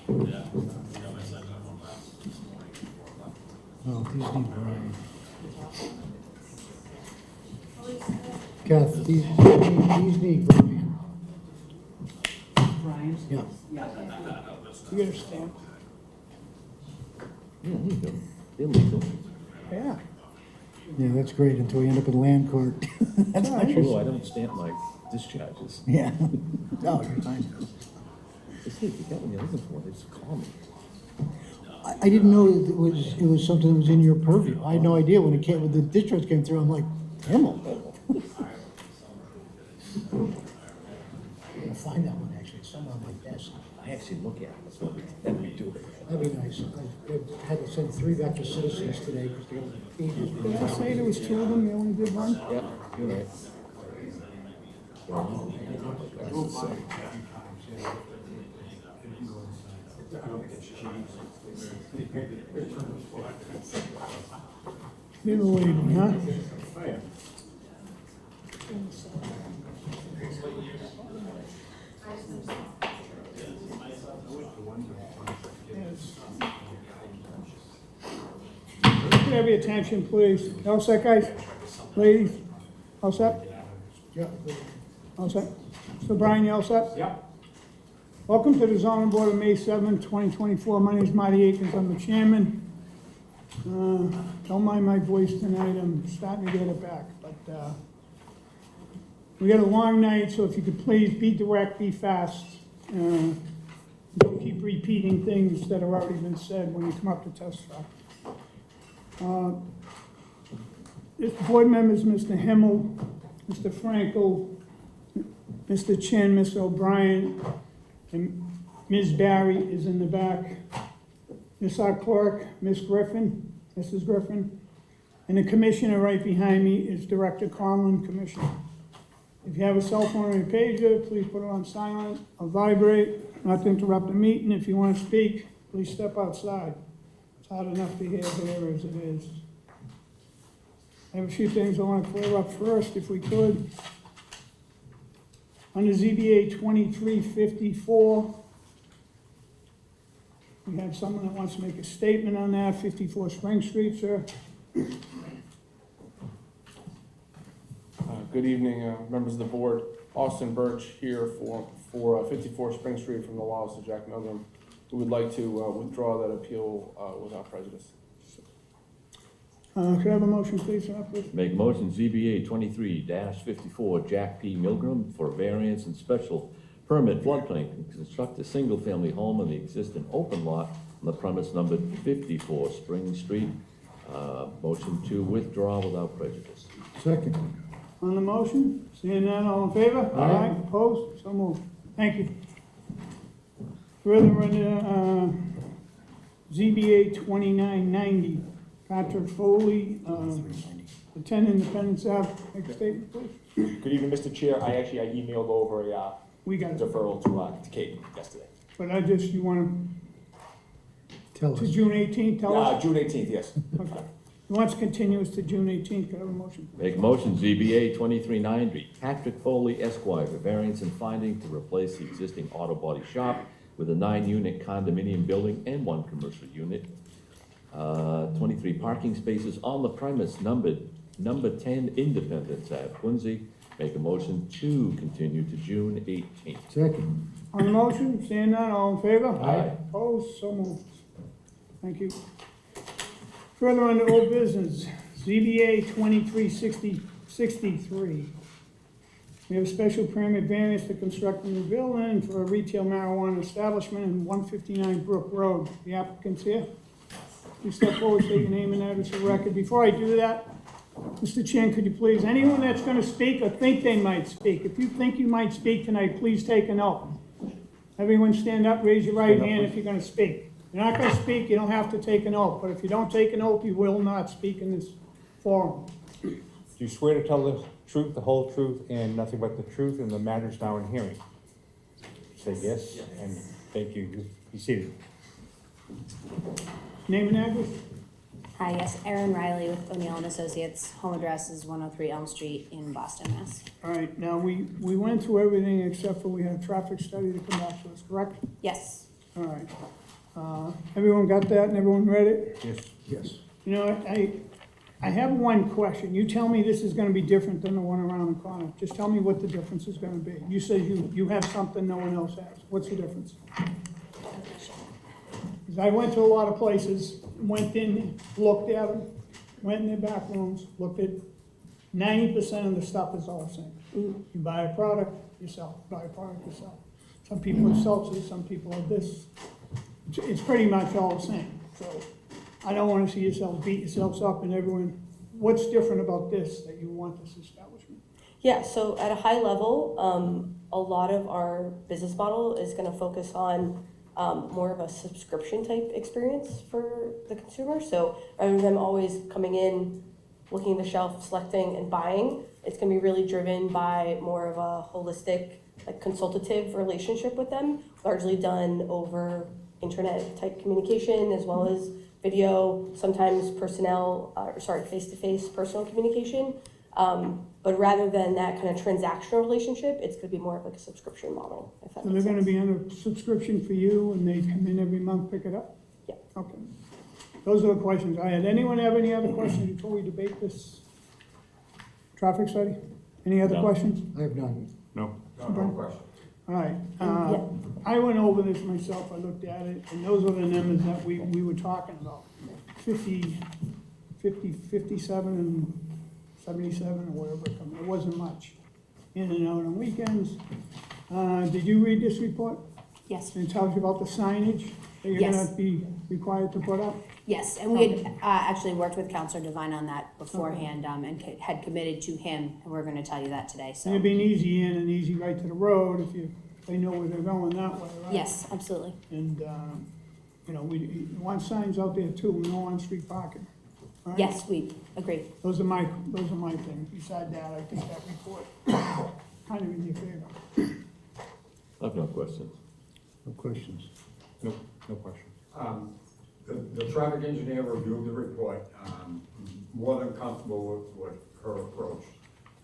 Oh, these need Brian. Kath, these need Brian. Brian? Yeah. Yeah. You get a stamp? Yeah, there you go. They're legal. Yeah. Yeah, that's great until we end up in land court. That's not Oh, your, I don't stamp my discharges. yeah. No, you're fine. Just, hey, if you got one you're looking for, just call me. I didn't know that it was something that was in your purview. I had no idea when the discharge came through, I'm like, Himmel. I'm gonna find that one actually, it's somewhere on my desk. I actually look at it, that's what we have me do it. That'd be nice. I had to send 3 back to citizens today because they got pages. Did I say there was 2 of them, you only did 1? Yeah, you're right. That's the same. You were waiting, huh? Could I have your attention, please? All set, guys? Ladies? All set? Yeah. All set? So Brian, you all set? Yeah. Welcome to the zoning board of May 7, 2024. My name is Marty Akins, I'm the chairman. Don't mind my voice tonight, I'm starting to get it back, but we got a long night, so if you could please be direct, be fast. Don't keep repeating things that have already been said when you come up to testify. This board members, Mr. Himmel, Mr. Frankel, Mr. Chin, Mr. O'Brien, and Ms. Barry is in the back. Ms. Our clerk, Ms. Griffin, Mrs. Griffin, and the commissioner right behind me is Director Conlon, Commissioner. If you have a cell phone or a pager, please put it on silent or vibrate, not to interrupt the meeting. If you want to speak, please step outside. It's hard enough to hear there as it is. I have a few things I want to clear up first, if we could. Under ZBA 2354, we have someone that wants to make a statement on that, 54 Spring Street, sir. Good evening, members of the board. Austin Birch here for 54 Spring Street from the law office of Jack Milgram. We would like to withdraw that appeal without prejudice. Could I have a motion, please, sir, please? Make motion ZBA 23-54 Jack P. Milgram for variance and special permit floodplain to construct a single-family home on the existing open lot on the premise numbered 54 Spring Street. Motion to withdraw without prejudice. Second. On the motion, seeing none, all in favor? Aye. Opposed? So moved. Thank you. Further under ZBA 2990, Patrick Foley, 10 Independence Ave. Make a statement, please. Good evening, Mr. Chair. I emailed over a We got it. deferral to Kate yesterday. But you want Tell to us. June 18th, tell us? June 18th, yes. Okay. He wants to continue us to June 18th. Could I have a motion? Make motion ZBA 2390 Patrick Foley Esquire for variance and finding to replace the existing auto body shop with a 9-unit condominium building and 1 commercial unit. 23 parking spaces on the premise number 10 Independence Ave, Quincy. Make a motion to continue to June 18th. Second. On the motion, seeing none, all in favor? Aye. Opposed? So moved. Thank you. Further on to old business, ZBA 2363. We have a special permit variance to construct a new building for a retail marijuana establishment in 159 Brook Road. The applicant's here. Please step forward, state your name and address for the record. Before I do that, Mr. Chan, could you please, anyone that's going to speak or think they might speak, if you think you might speak tonight, please take an oath. Everyone stand up, raise your right hand if you're going to speak. If you're not going to speak, you don't have to take an oath, but if you don't take an oath, you will not speak in this forum. Do you swear to tell the truth, the whole truth, and nothing but the truth in the matters now in hearing? Say yes, and thank you. Be seated. Name and address? Hi, yes, Erin Riley with O'Neill and Associates. Home address is 103 Elm Street in Boston, Mass. All right, now we went through everything except for we had a traffic study to come back to us, correct? Yes. All right. Everyone got that and everyone read it? Yes. Yes. You know, I have one question. You tell me this is gonna be different than the one around the corner. Just tell me what the difference is gonna be. You say you have something no one else has. What's the difference? Because I went to a lot of places, went in, looked at them, went in their back rooms, looked at 90% of the stuff is all the same. You buy a product, you sell. Buy a product, you sell. Some people are seltzers, some people are this. It's pretty much all the same. So I don't want to see yourself beat yourselves up and everyone, what's different about this that you want this establishment? Yeah, so at a high level, a lot of our business model is gonna focus on more of a subscription type experience for the consumer. So rather than them always coming in, looking at the shelf, selecting and buying, it's gonna be really driven by more of a holistic, like consultative relationship with them, largely done over internet type communication as well as video, sometimes face-to-face personal communication. But rather than that kind of transactional relationship, it's gonna be more of like a subscription model, if that So they're makes gonna sense. be under subscription for you and they come in every month, pick it up? Yeah. Okay. Those are the questions I had. Anyone have any other questions before we debate this traffic study? Any other No. questions? I have none. No. No question. All right, I went over this myself, I looked at it, and those are the numbers that we were talking about. 50, 57, and 77, or whatever it comes, it wasn't much. In and out on weekends. Did you read this report? Yes, It tells you about the signage that you're Yes. gonna be required to put up? yes, and we had actually worked with Counselor Devine on that beforehand, and had committed to him, and we're gonna tell you that today, And so. it'd be an easy in and easy right to the road if they know where they're going that way, right? Yes, absolutely. And, you know, we want signs out there too, no on-street parking. right? Yes, we agree. Those are my things. Besides that, I think that report kind of in your favor. I have no questions. No questions. No, no question. The traffic engineer reviewed the report, more than comfortable with her approach.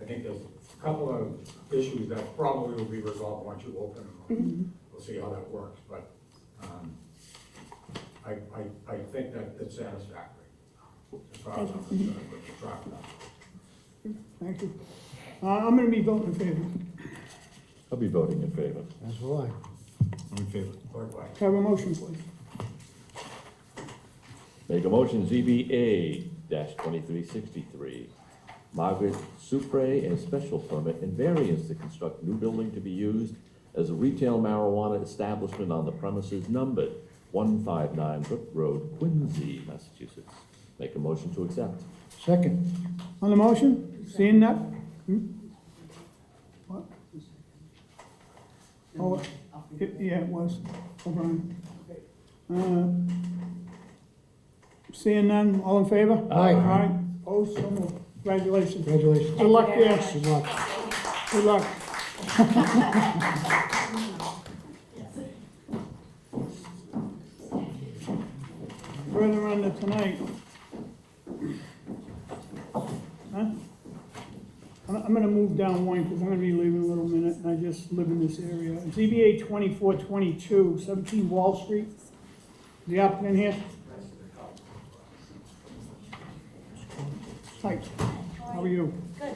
I think there's a couple of issues that probably will be resolved once you open them. We'll see how that works, but I think that it's satisfactory as far as I'm concerned with the traffic. Thank you. I'm gonna be voting in favor. I'll be voting in favor. As will I. I'm in favor. Likewise. Have a motion, please. Make a motion, ZBA 2363. Margaret Supre, and special permit and variance to construct new building to be used as a retail marijuana establishment on the premises numbered 159 Brook Road, Quincy, Massachusetts. Make a motion to accept. Second. On the motion, seeing that? What? Oh, yeah, it was. O'Brien. Seeing none, all in favor? Aye. Aye, opposed, so moved. Congratulations. Congratulations. Good luck Thank you very there. much. Good luck. Good luck. Further on to tonight. Huh? I'm gonna move down one, because I'm gonna be leaving in a little minute, and I just live in this area. ZBA 2422, 17 Wall Street. The applicant here? Hi, how are you? Good.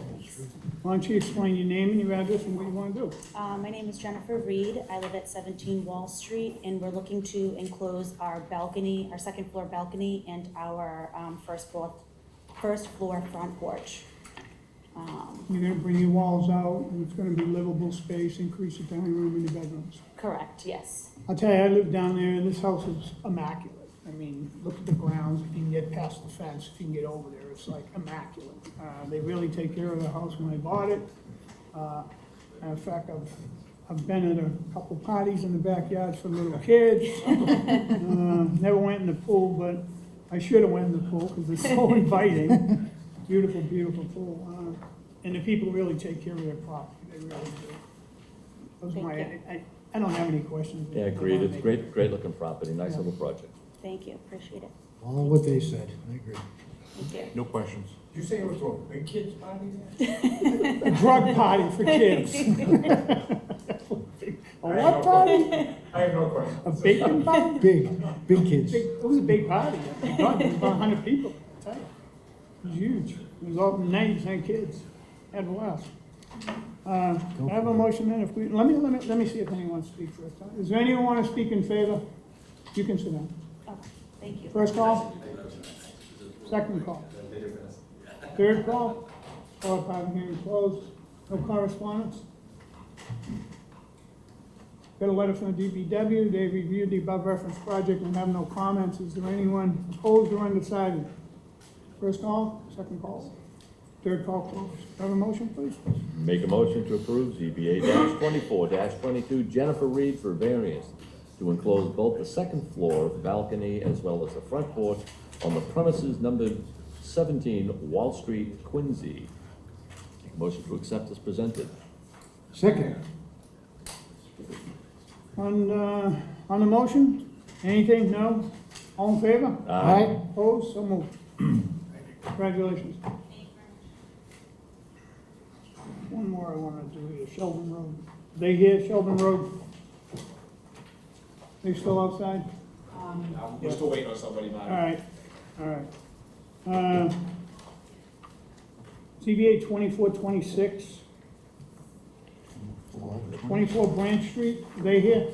Why don't you explain your name and your address and what you want to do? My name is Jennifer Reed. I live at 17 Wall Street, and we're looking to enclose our balcony, our second floor balcony, and our first floor front porch. You're gonna bring your walls out, and it's gonna be livable space, increase the dining room and the bedrooms. Correct, yes. I'll tell you, I live down there, and this house is immaculate. I mean, look at the grounds, if you can get past the fence, if you can get over there, it's like immaculate. They really take care of the house when I bought it. Matter of fact, I've been at a couple parties in the backyard for little kids. Never went in the pool, but I should have went in the pool, because it's so inviting. Beautiful, beautiful pool. And the people really take care of their property, they really do. Those are my, I don't have any questions. Yeah, agreed. It's great looking property, nice little project. Thank you, appreciate it. All what they said, I agree. Thank you. No questions. Did you say it was a big kids party there? A drug party for kids. A what party? I have no question. A bacon party? Big kids. It was a big party. I mean, God, there was about 100 people, I tell you. It was huge. It was all names and kids. Had a blast. I have a motion then, if we, let me see if anyone wants to speak first. Is there anyone want to speak in favor? You can sit down. Okay, thank you. First call? Second call? Third call? All public hearing closed. No correspondence? Got a letter from the DPW. They reviewed the above referenced project and have no comments. Is there anyone opposed or undecided? First call, second call, third call closed. Have a motion, please? Make a motion to approve ZBA 24-22 Jennifer Reed for variance to enclose both the second floor balcony as well as the front porch on the premises numbered 17 Wall Street, Quincy. Make a motion to accept as presented. Second. On the motion, anything? No? All in favor? Aye. Opposed? So moved. Congratulations. One more I want to do here, Shelburne Road. They here, Shelburne Road? They still outside? We're still waiting on somebody, All man. right. CBA 2426. 24 Branch Street, they here?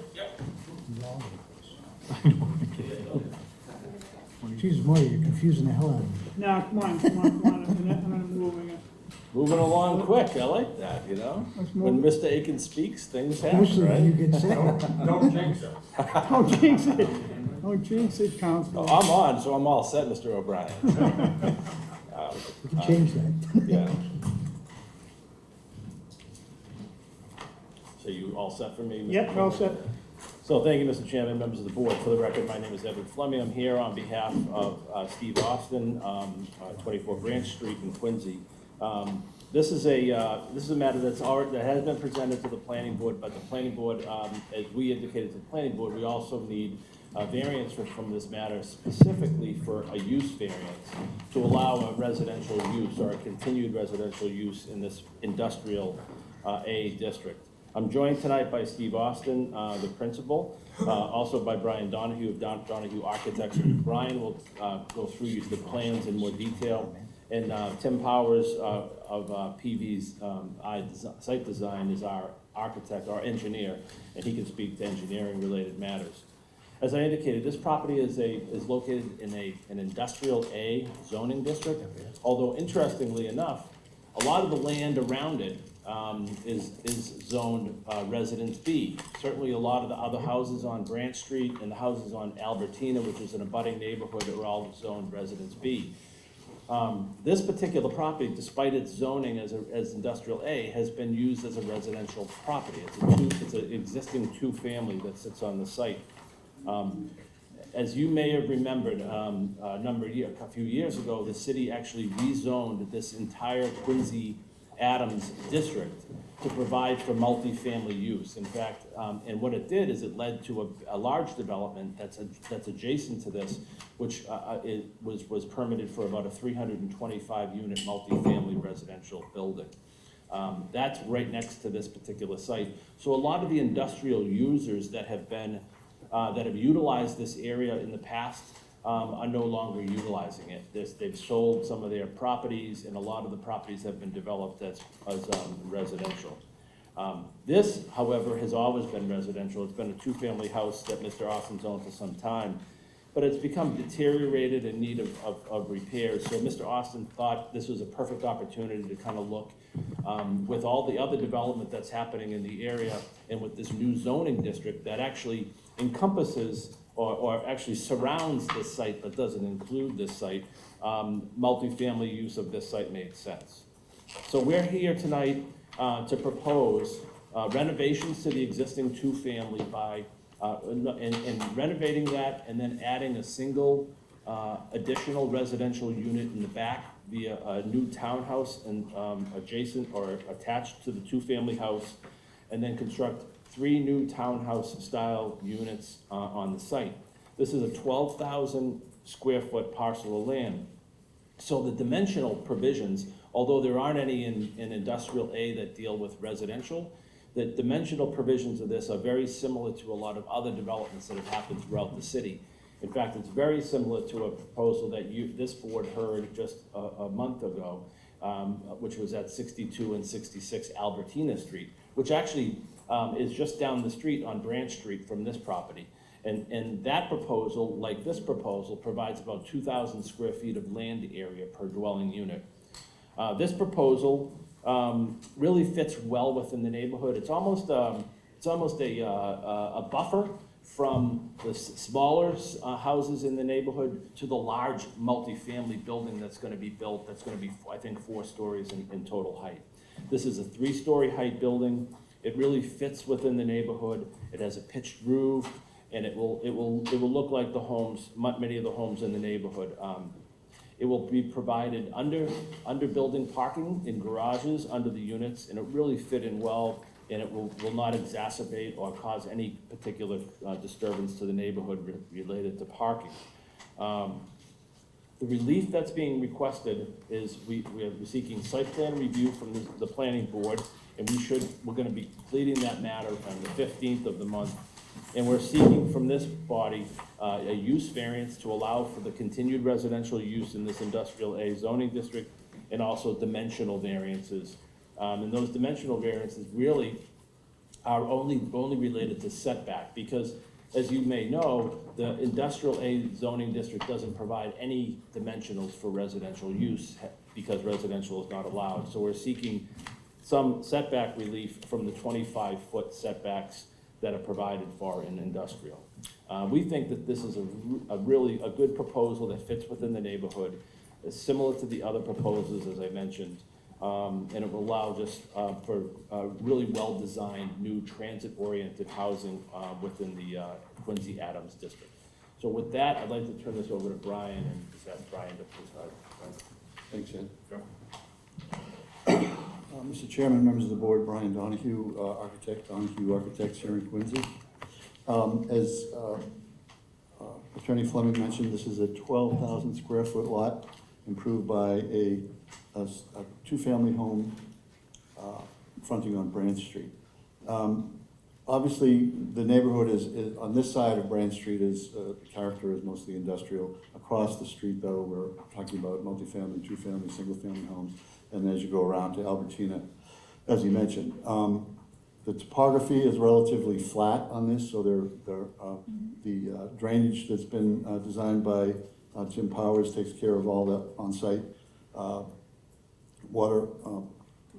Jesus, Marty, you're confusing the hell out of me. No, come on, I'm gonna move again. Moving along quick, I like that, you know? Let's When move. Mr. Aiken speaks, things happen, Mostly when you right? get sick. Don't jinx it. Don't jinx it. Don't jinx it, Council. I'm on, so I'm all set, Mr. O'Brien. You can change that. Yeah. So you all set for me, Mr. Yep, all set. So thank you, Mr. Chairman, members of the board. For the record, my name is Edward Fleming. I'm here on behalf of Steve Austin, 24 Branch Street in Quincy. This is a matter that has been presented to the planning board, but the planning board, as we indicated to the planning board, we also need a variance from this matter specifically for a use variance to allow a residential use or a continued residential use in this industrial A district. I'm joined tonight by Steve Austin, the principal, also by Brian Donahue of Donahue Architects. Brian will go through the plans in more detail. And Tim Powers of PV's Site Design is our architect, our engineer, and he can speak to engineering-related matters. As I indicated, this property is located in an industrial A zoning district, although interestingly enough, a lot of the land around it is zoned Residence B. Certainly a lot of the other houses on Branch Street and the houses on Albertina, which is an abutting neighborhood, are all zoned Residence B. This particular property, despite its zoning as industrial A, has been used as a residential property. It's an existing two-family that sits on the site. As you may have remembered, a few years ago, the city actually rezoned this entire Quincy Adams district to provide for multifamily use. In fact, and what it did is it led to a large development that's adjacent to this, which was permitted for about a 325 unit multifamily residential building. That's right next to this particular site. So a lot of the industrial users that have utilized this area in the past are no longer utilizing it. They've sold some of their properties, and a lot of the properties have been developed as residential. This, however, has always been residential. It's been a two-family house that Mr. Austin's owned for some time, but it's become deteriorated in need of repairs. So Mr. Austin thought this was a perfect opportunity to kind of look with all the other development that's happening in the area and with this new zoning district that actually encompasses or actually surrounds this site but doesn't include this site, multifamily use of this site made sense. So we're here tonight to propose renovations to the existing two-family by and renovating that and then adding a single additional residential unit in the back via a new townhouse and adjacent or attached to the two-family house, and then construct 3 new townhouse-style units on the site. This is a 12,000 square foot parcel of land. So the dimensional provisions, although there aren't any in industrial A that deal with residential, the dimensional provisions of this are very similar to a lot of other developments that have happened throughout the city. In fact, it's very similar to a proposal that this board heard just a month ago, which was at 62 and 66 Albertina Street, which actually is just down the street on Branch Street from this property. And that proposal, like this proposal, provides about 2,000 square feet of land area per dwelling unit. This proposal really fits well within the neighborhood. It's almost a buffer from the smaller houses in the neighborhood to the large multifamily building that's going to be built. That's going to be, I think, 4 stories in total height. This is a 3-story height building. It really fits within the neighborhood. It has a pitched roof, and it will look like the homes, many of the homes in the neighborhood. It will be provided under building parking in garages under the units, and it really fit in well, and it will not exacerbate or cause any particular disturbance to the neighborhood related to parking. The relief that's being requested is we are seeking site plan review from the planning board, and we're gonna be completing that matter on the 15th of the month. And we're seeking from this body a use variance to allow for the continued residential use in this industrial A zoning district, and also dimensional variances. And those dimensional variances really are only related to setback, because as you may know, the industrial A zoning district doesn't provide any dimensionals for residential use because residential is not allowed. So we're seeking some setback relief from the 25-foot setbacks that are provided for in industrial. We think that this is a really good proposal that fits within the neighborhood. It's similar to the other proposals, as I mentioned, and it will allow just for really well-designed, new transit-oriented housing within the Quincy Adams district. So with that, I'd like to turn this over to Brian and just ask Brian to preside. Thanks, Ed. Mr. Chairman, members of the board, Brian Donahue, architect, Donahue Architects here in Quincy. As Attorney Fleming mentioned, this is a 12,000 square foot lot improved by a 2-family home fronting on Branch Street. Obviously, the neighborhood is on this side of Branch Street is the character is mostly industrial. Across the street, though, we're talking about multifamily, 2-family, single-family homes. And as you go around to Albertina, as you mentioned, the topography is relatively flat on this, so the drainage that's been designed by Jim Powers takes care of all that on-site water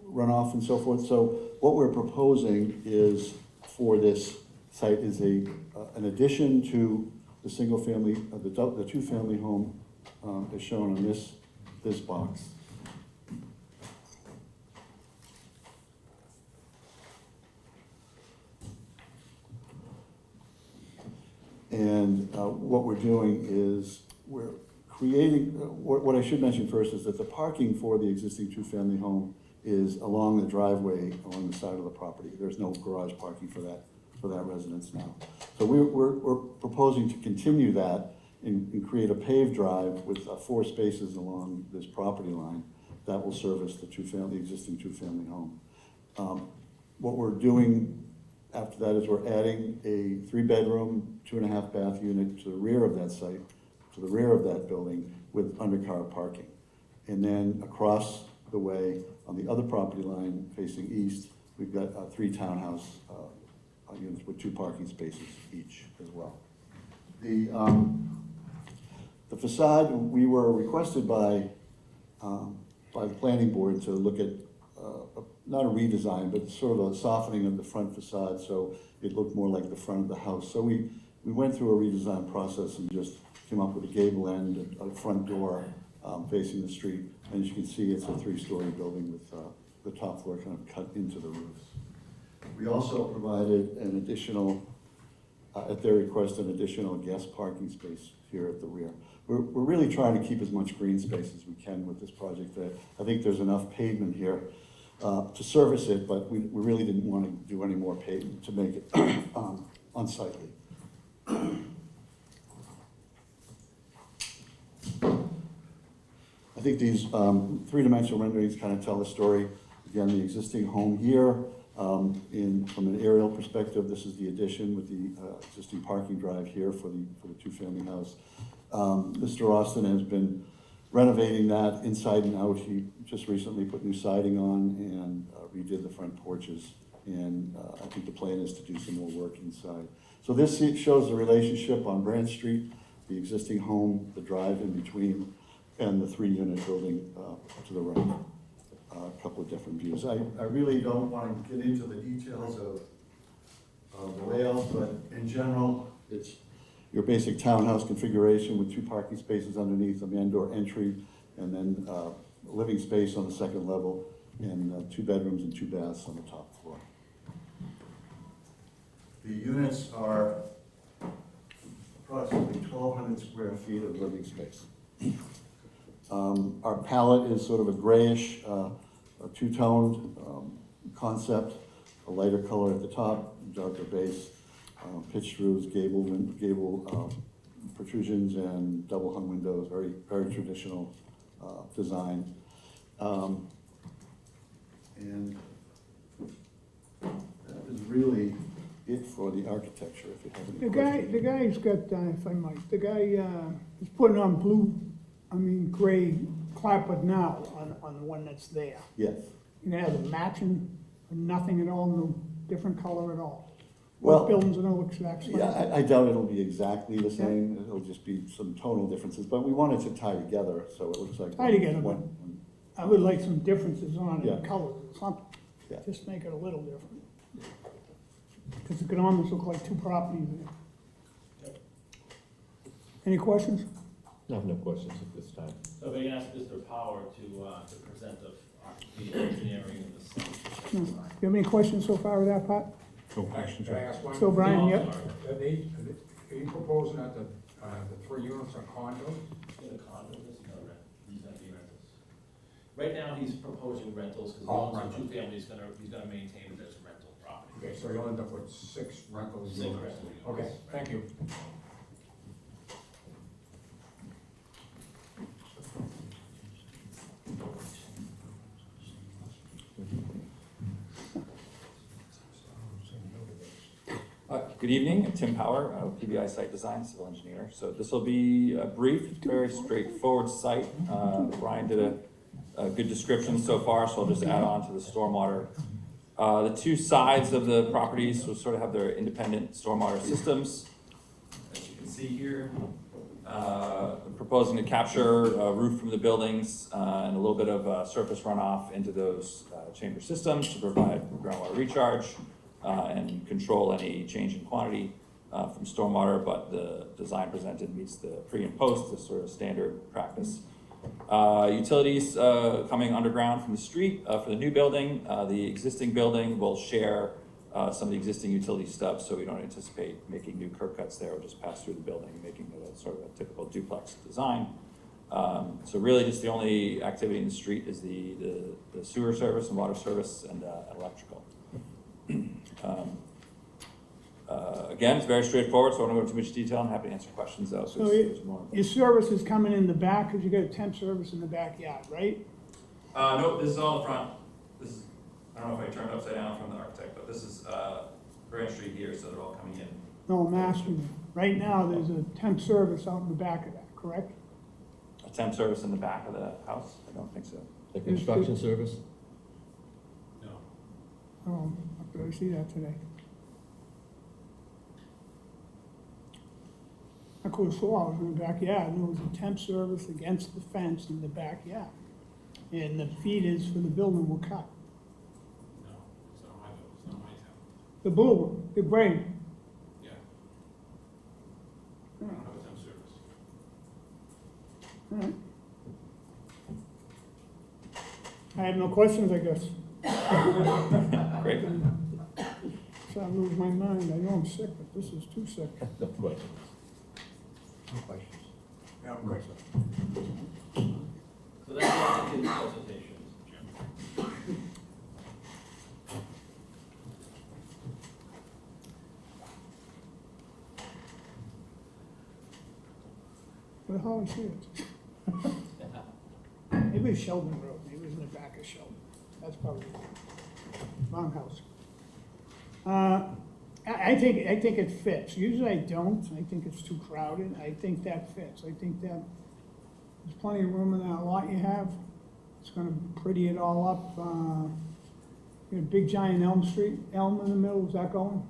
runoff and so forth. So what we're proposing is for this site is an addition to the single-family, the 2-family home as shown on this box. And what we're doing is we're creating, what I should mention first is that the parking for the existing 2-family home is along the driveway along the side of the property. There's no garage parking for that residence now. So we're proposing to continue that and create a paved drive with 4 spaces along this property line that will service the existing 2-family home. What we're doing after that is we're adding a 3-bedroom, 2.5 bath unit to the rear of that site, to the rear of that building with undercar parking. And then across the way on the other property line facing east, we've got 3 townhouse units with 2 parking spaces each as well. The facade, we were requested by the planning board to look at not a redesign, but sort of a softening of the front facade so it looked more like the front of the house. So we went through a redesign process and just came up with a gable end, a front door facing the street. And as you can see, it's a 3-story building with the top floor kind of cut into the roof. We also provided an additional, at their request, an additional guest parking space here at the rear. We're really trying to keep as much green space as we can with this project. I think there's enough pavement here to service it, but we really didn't want to do any more pavement to make it unsightly. I think these 3-dimensional renderings kind of tell the story. Again, the existing home here, From an aerial perspective, this is the addition with the existing parking drive here for the two-family house. Mr. Austin has been renovating that inside and out. He just recently put new siding on and redid the front porches. And I think the plan is to do some more work inside. So this shows the relationship on Branch Street, the existing home, the drive in between, and the 3-unit building to the right. A couple of different views. I really don't want to get into the details of the layout, but in general, it's your basic townhouse configuration with 2 parking spaces underneath, a man-door entry, and then living space on the second level, and 2 bedrooms and 2 baths on the top floor. The units are approximately 1,200 square feet of living space. Our palette is sort of a grayish, a two-toned concept, a lighter color at the top, darker base, pitched roofs, gable protrusions, and double hung windows, very, very traditional design. And that is really it for the architecture, if you have any questions. The guy's got, if I might, the guy is putting on gray clapboard now on the one that's there. Yes. You have a matching, nothing at all, no different color at all. Well, Both buildings are gonna look exactly Yeah, like. I doubt it'll be exactly the same, it'll just be some tonal differences, but we wanted to tie together, so it looks like. Tie together, one- I would like some differences on Yeah. it, colors or something. Yeah. Just make it a little different. Because it could almost look like 2 properties there. Any questions? I have no questions at this time. So we asked Mr. Power to present the engineering and the site. No. You have any questions so far with that part? No questions, Can I right? ask one? So Brian, No, yep. Are you proposing that the 3 units are condos? In the condo, this is no rent, these are the rentals. Right now, he's proposing rentals, because he Oh, owns a rental. 2-family, he's gonna maintain it as rental property. Okay, so you'll end up with 6 rental units? 6 rental units. Okay, thank you. Good evening, I'm Tim Power, PBI Site Design, civil engineer. So this will be a brief, very straightforward site. Brian did a good description so far, so I'll just add on to the stormwater. The 2 sides of the properties will sort of have their independent stormwater systems. As you can see here, proposing to capture roof from the buildings and a little bit of surface runoff into those chamber systems to provide groundwater recharge. And control any change in quantity from stormwater, but the design presented meets the pre and post, the sort of standard practice. Utilities coming underground from the street for the new building. The existing building will share some of the existing utility stubs, so we don't anticipate making new curb cuts there. We'll just pass through the building, making it a sort of a typical duplex design. So really just the only activity in the street is the sewer service and water service and electrical. Again, it's very straightforward, so I don't go into too much detail. I'm happy to answer questions though. So there's more. your service is coming in the back, because you got a temp service in the backyard, right? Nope, this is all in front. This is, I don't know if I turned it upside down from the architect, but this is Branch Street here, so they're all coming in. No, I'm asking you. Right now, there's a temp service out in the back of that, correct? A temp service in the back of the house? I don't think so. The construction service? Oh, I see that today. I could have swore I was in the backyard, and there was a temp service against the fence in the backyard. And the feeders for the building were cut. No, it's not my bill, it's not my town. The blue one, the gray. Yeah, All I don't have a temp service. right. I have no questions, I guess. Great. So I lose my mind. I know I'm sick, but this is too sick. No questions. No questions. Yeah, great. So that's the applicant's presentation, Mr. Chairman. Where the hell is it? Maybe it's Sheldon Road. Maybe it's in the back of Sheldon. That's probably wrong house. I think it fits. Usually I don't. I think it's too crowded. I think that fits. I think that there's plenty of room in that lot you have. It's gonna pretty it all up. You got a big giant elm in the middle, is that going?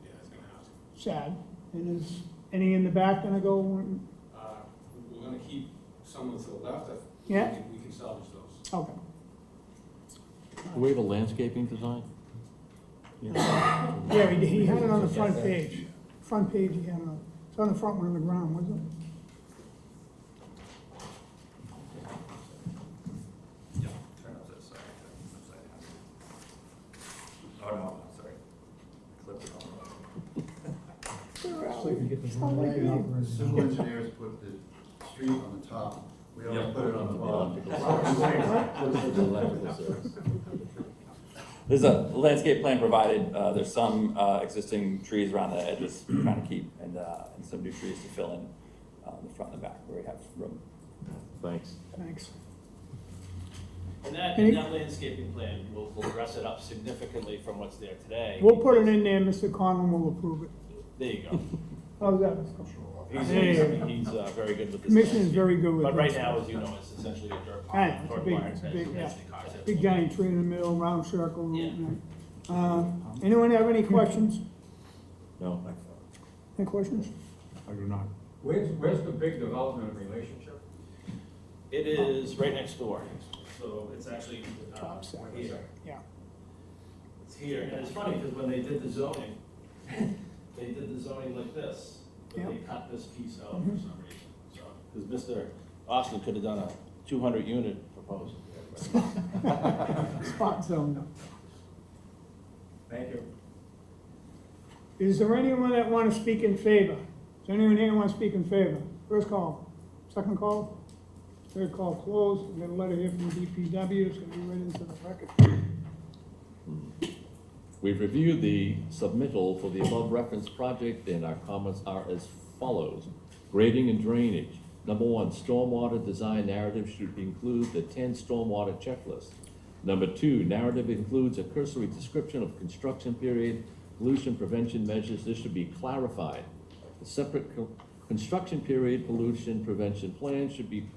Yeah, it's gonna have to. Sad. And is any in the back gonna go? We're gonna keep some to the left. Yeah. We can salvage those. Okay. Do we have a landscaping design? Yeah, he had it on the front page. Front page, he had it on, it's on the front one on the ground, wasn't it? Yeah, turn upside, sorry, upside down. Oh, no, sorry. Clipped it all. Civil engineers put the street on the top, we Yeah. always put it on the bottom. There's a landscape plan provided, there's some, existing trees around the edges we're trying to keep, and some new trees to fill in, the front and the back where we have room. Thanks. Thanks. And that landscaping plan will dress it up significantly from what's there today. We'll put it in there, Mr. Conlon will approve it. There you go. How's that, Mr. Conlon? He's very good with this. Commission is very good with But right this. now, as you know, it's essentially a dirt Right, pile. it's a Dirt big- pile, it's a big, yeah. essentially cars have- Big giant tree in the middle, round circle. Yeah. Anyone have any questions? No. Any questions? I do not. Where's the big development relationship? It is right next door, so it's actually, Top side. here. Yeah. It's here, and it's funny, because when they did the zoning, they did the zoning like this, but they cut this piece out for some reason, so. Because Mr. Austin could have done a 200-unit proposal. Spot zone. Thank you. Is there anyone that want to speak in favor? Is there anyone here who want to speak in favor? First call, second call, third call closed. We got a letter here from the DPW, it's gonna be read into the record. We've reviewed the submittal for the above referenced project, and our comments are as follows. Grading and drainage. Number one, stormwater design narrative should include the 10 stormwater checklist. Number two, narrative includes a cursory description of construction period, pollution prevention measures. This should be clarified. A separate construction period pollution prevention plan should be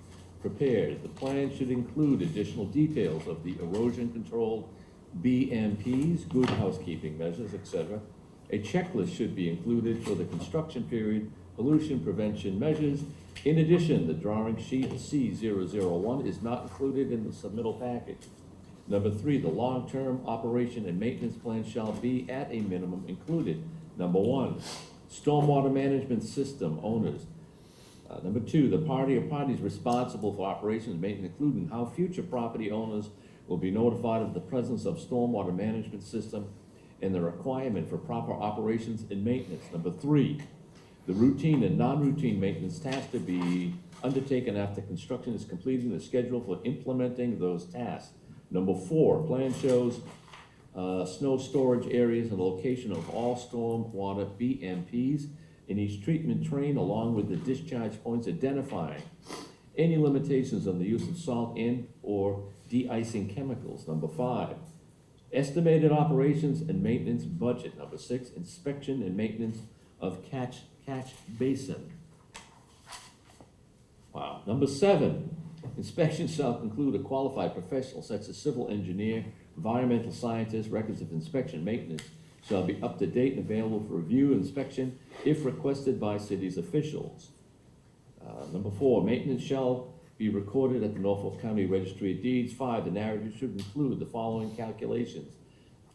prepared. The plan should include additional details of the erosion control, BMPs, good housekeeping measures, etc. A checklist should be included for the construction period, pollution prevention measures. In addition, the drawing sheet C001 is not included in the submittal package. Number three, the long-term operation and maintenance plan shall be at a minimum included. Number one, stormwater management system owners. Number two, the party or parties responsible for operations and maintenance, including how future property owners will be notified of the presence of stormwater management system and the requirement for proper operations and maintenance. Number three, the routine and non-routine maintenance tasks to be undertaken after construction is completed and the schedule for implementing those tasks. Number four, plan shows snow storage areas and location of all stormwater BMPs in each treatment train, along with the discharge points identifying any limitations on the use of salt and or de-icing chemicals. Number five, estimated operations and maintenance budget. Number six, inspection and maintenance of catch basin. Wow. Number seven, inspection shall include a qualified professional such as civil engineer, environmental scientist. Records of inspection maintenance shall be up to date and available for review and inspection if requested by city's officials. Number four, maintenance shall be recorded at the Norfolk County Registry of Deeds. Five, the narrative should include the following calculations.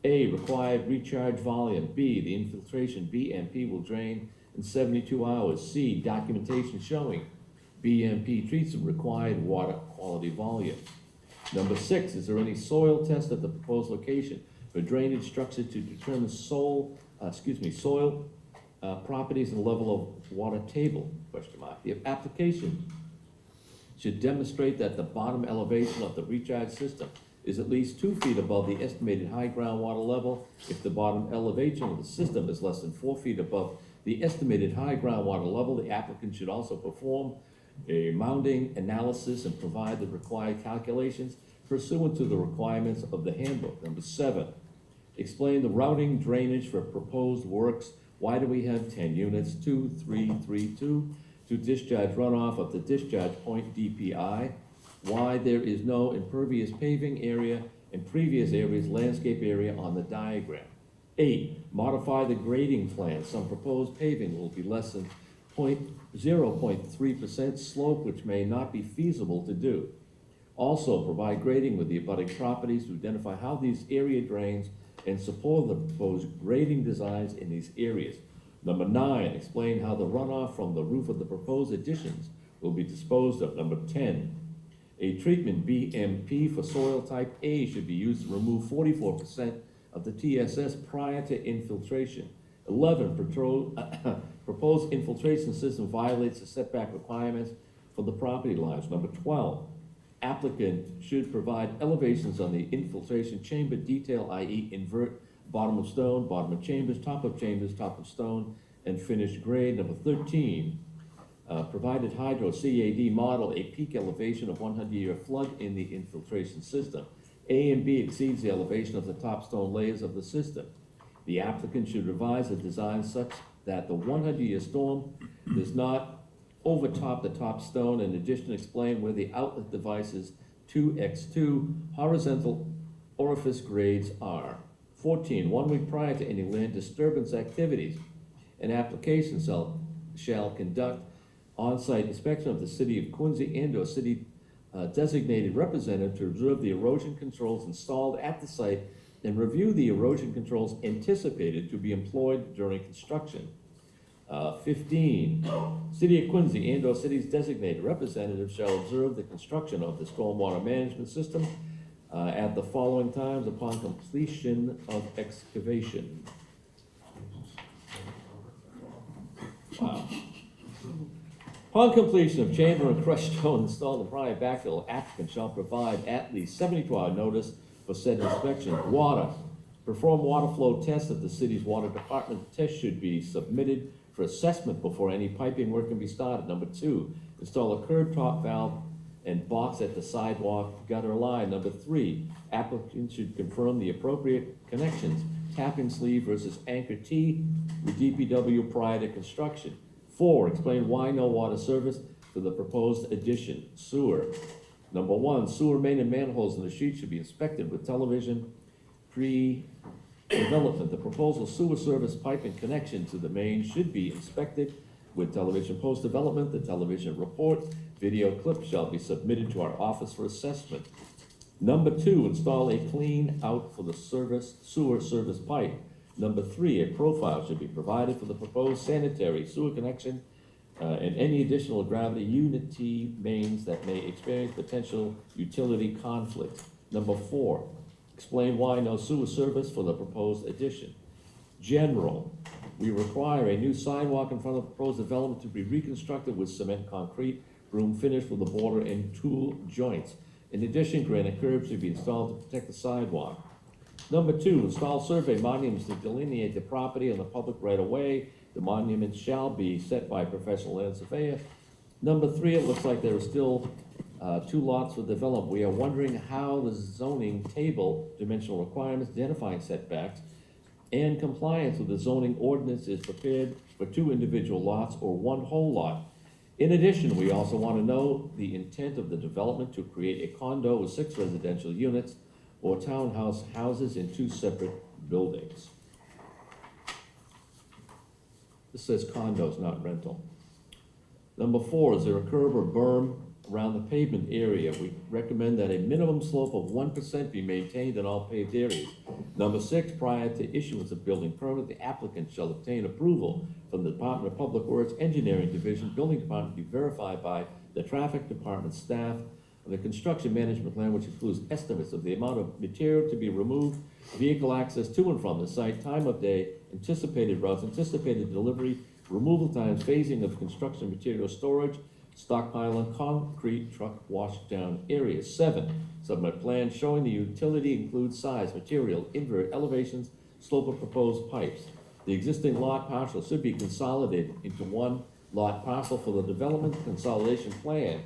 A, required recharge volume. B, the infiltration BMP will drain in 72 hours. C, documentation showing BMP treats the required water quality volume. Number six, is there any soil test at the proposed location for drainage structure to determine soil properties and level of water table, question mark. The application should demonstrate that the bottom elevation of the recharge system is at least 2 feet above the estimated high groundwater level. If the bottom elevation of the system is less than 4 feet above the estimated high groundwater level, the applicant should also perform a mounding analysis and provide the required calculations pursuant to the requirements of the handbook. Number seven, Explain the routing drainage for proposed works. Why do we have 10 units, 2, 3, 3, 2, to discharge runoff of the discharge point DPI? Why there is no impervious paving area in previous areas, landscape area on the diagram. 8, modify the grading plan. Some proposed paving will be less than 0.3% slope, which may not be feasible to do. Also, provide grading with the abutting properties to identify how these area drains and support the proposed grading designs in these areas. Number 9, explain how the runoff from the roof of the proposed additions will be disposed of. Number 10, a treatment BMP for soil type A should be used to remove 44% of the TSS prior to infiltration. 11, proposed infiltration system violates the setback requirements for the property lines. Number 12, applicant should provide elevations on the infiltration chamber detail, i.e. invert bottom of stone, bottom of chambers, top of stone, and finished grade. Number 13, provided hydro CAD model a peak elevation of 100-year flood in the infiltration system. A and B exceeds the elevation of the top stone layers of the system. The applicant should revise the design such that the 100-year storm does not overtop the top stone. In addition, explain where the outlet devices 2x2 horizontal orifice grades are. 14, 1 week prior to any land disturbance activities, an application shall conduct on-site inspection of the city of Quincy and/or city designated representative to observe the erosion controls installed at the site and review the erosion controls anticipated to be employed during construction. 15, City of Quincy and/or city's designated representative shall observe the construction of the stormwater management system at the following times upon completion of excavation. Wow. Upon completion of chamber and crushed stone installed in prior backfill, applicant shall provide at least 72-hour notice for said inspection. Water. Perform water flow tests at the city's water department. Tests should be submitted for assessment before any piping work can be started. Number 2, install a curb top valve and box at the sidewalk gutter line. Number 3, applicant should confirm the appropriate connections, tap-in sleeve versus anchor T with DPW prior to construction. 4, explain why no water service for the proposed addition. Sewer. Number 1, sewer main and manholes in the sheet should be inspected with television pre-development. The proposal sewer service pipe and connection to the main should be inspected with television post-development. The television report video clip shall be submitted to our office for assessment. Number 2, install a clean out for the sewer service pipe. Number 3, a profile should be provided for the proposed sanitary sewer connection and any additional gravity unity mains that may experience potential utility conflict. Number 4, explain why no sewer service for the proposed addition. General, we require a new sidewalk in front of the proposed development to be reconstructed with cement concrete, broom finish with the border and tool joints. In addition, granite curbs should be installed to protect the sidewalk. Number 2, install survey monuments to delineate the property on the public right-of-way. The monuments shall be set by a professional land surveyor. Number 3, it looks like there are still 2 lots for development. We are wondering how the zoning table dimensional requirements, identifying setbacks, and compliance with the zoning ordinance is prepared for 2 individual lots or 1 whole lot. In addition, we also want to know the intent of the development to create a condo with 6 residential units or townhouse houses in 2 separate buildings. This says condos, not rental. Number 4, is there a curb or berm around the pavement area? We recommend that a minimum slope of 1% be maintained in all paved areas. Number 6, prior to issuance of building permit, the applicant shall obtain approval from the Department of Public Works Engineering Division, Building Department, to be verified by the Traffic Department staff. The construction management plan, which includes estimates of the amount of material to be removed, vehicle access to and from the site, time of day, anticipated routes, anticipated delivery, removal times, phasing of construction material storage, stockpile and concrete truck washdown areas. 7, submit plan showing the utility includes size, material, invert, elevations, slope of proposed pipes. The existing lot parcel should be consolidated into 1 lot parcel for the development consolidation plan.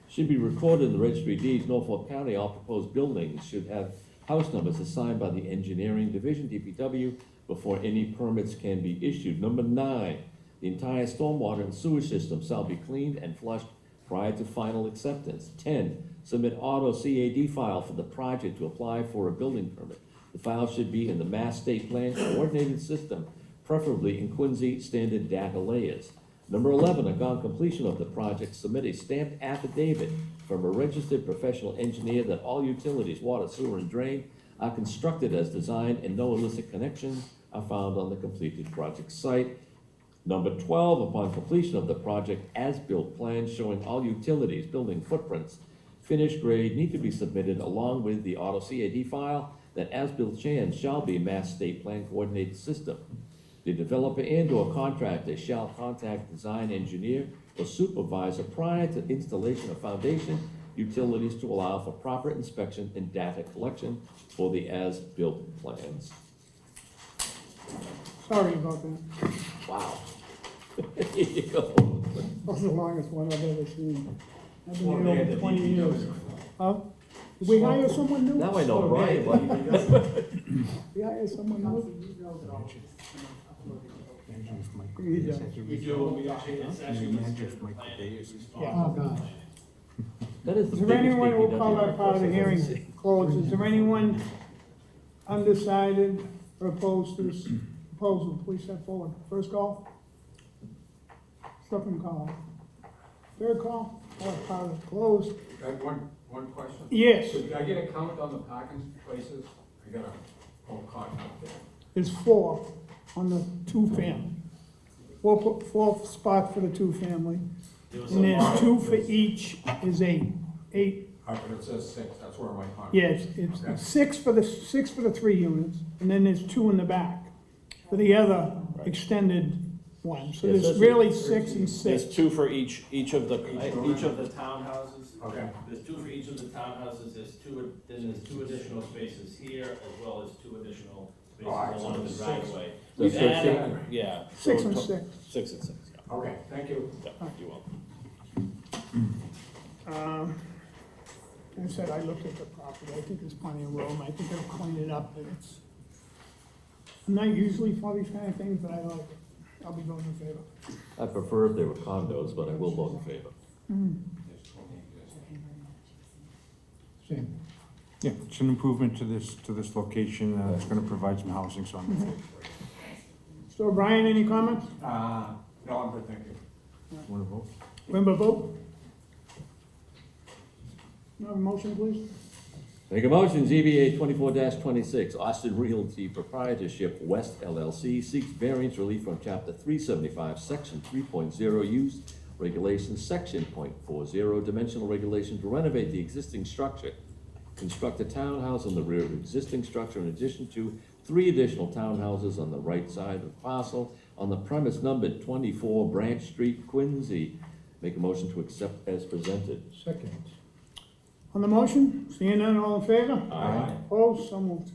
Should be recorded in the registry of deeds, Norfolk County. All proposed buildings should have house numbers assigned by the Engineering Division, DPW, before any permits can be issued. Number 9, the entire stormwater and sewer system shall be cleaned and flushed prior to final acceptance. 10, submit auto CAD file for the project to apply for a building permit. The file should be in the Mass State Plan Coordinated System, preferably in Quincy standard data layers. Number 11, upon completion of the project, submit a stamped affidavit from a registered professional engineer that all utilities, water, sewer, and drain are constructed as designed and no illicit connections are found on the completed project site. Number 12, upon completion of the project, as-built plans showing all utilities, building footprints, finished grade need to be submitted along with the auto CAD file that as-built plans shall be Mass State Plan Coordinated System. The developer and/or contractor shall contact design engineer or supervisor prior to installation of foundation utilities to allow for proper inspection and data collection for the as-built plans. Sorry about that. Wow. Here you go. That's the longest one I've ever seen. I've been here over 20 years. Huh? Did we hire someone new? Now I know Brian, We hire someone new? We do, we actually, it's actually listed in the plan. Oh, God. That is the Is there biggest anyone who will call DPW that part of the request I've ever hearing seen. closed? Is there anyone undecided or opposed to this proposal? Please step forward. First call? Second call? Third call? All part of closed. One question? Yes, Did I get a count on the parking places? I got a whole car count there. there's 4 on the two-family. 4 spots for the two-family. And there's 2 for each is 8. 8, But it says 6, that's where my car. yes, it's Okay. 6 for the 3 units, and then there's 2 in the back for the other extended one. So Yeah, there's so really 6 and 6. There's 2 for each of the townhouses. Okay. There's 2 for each of the townhouses, then there's 2 additional spaces here, as well as 2 additional All right, spaces so along the there's 6. driveway. So We've 6 added, yeah. 6 so and to- 6. 6 and 6, yeah. Okay, thank you. Yeah, you're welcome. Like I said, I looked at the property, I think there's plenty of room, I think I'll clean it up, and it's, I'm not usually for these kind of things, but I like it. I'll be voting in favor. I prefer if they were condos, but I will vote in favor. Same. Yeah, it's an improvement to this location, it's gonna provide some housing, so I'm. So Brian, any comments? No, I'm good, thank you. Wanna vote? Remember vote? No, motion, please? Make a motion, ZBA 24-26, Austin Realty Proprietorship West LLC seeks variance relief from Chapter 375, Section 3.0 Use Regulations, Section .40 Dimensional Regulation to renovate the existing structure. Construct a townhouse on the rear of the existing structure in addition to 3 additional townhouses on the right side of the parcel on the premise numbered 24 Branch Street, Quincy. Make a motion to accept as presented. Second. On the motion, seeing none, all in favor? Aye. Opposed, so moved.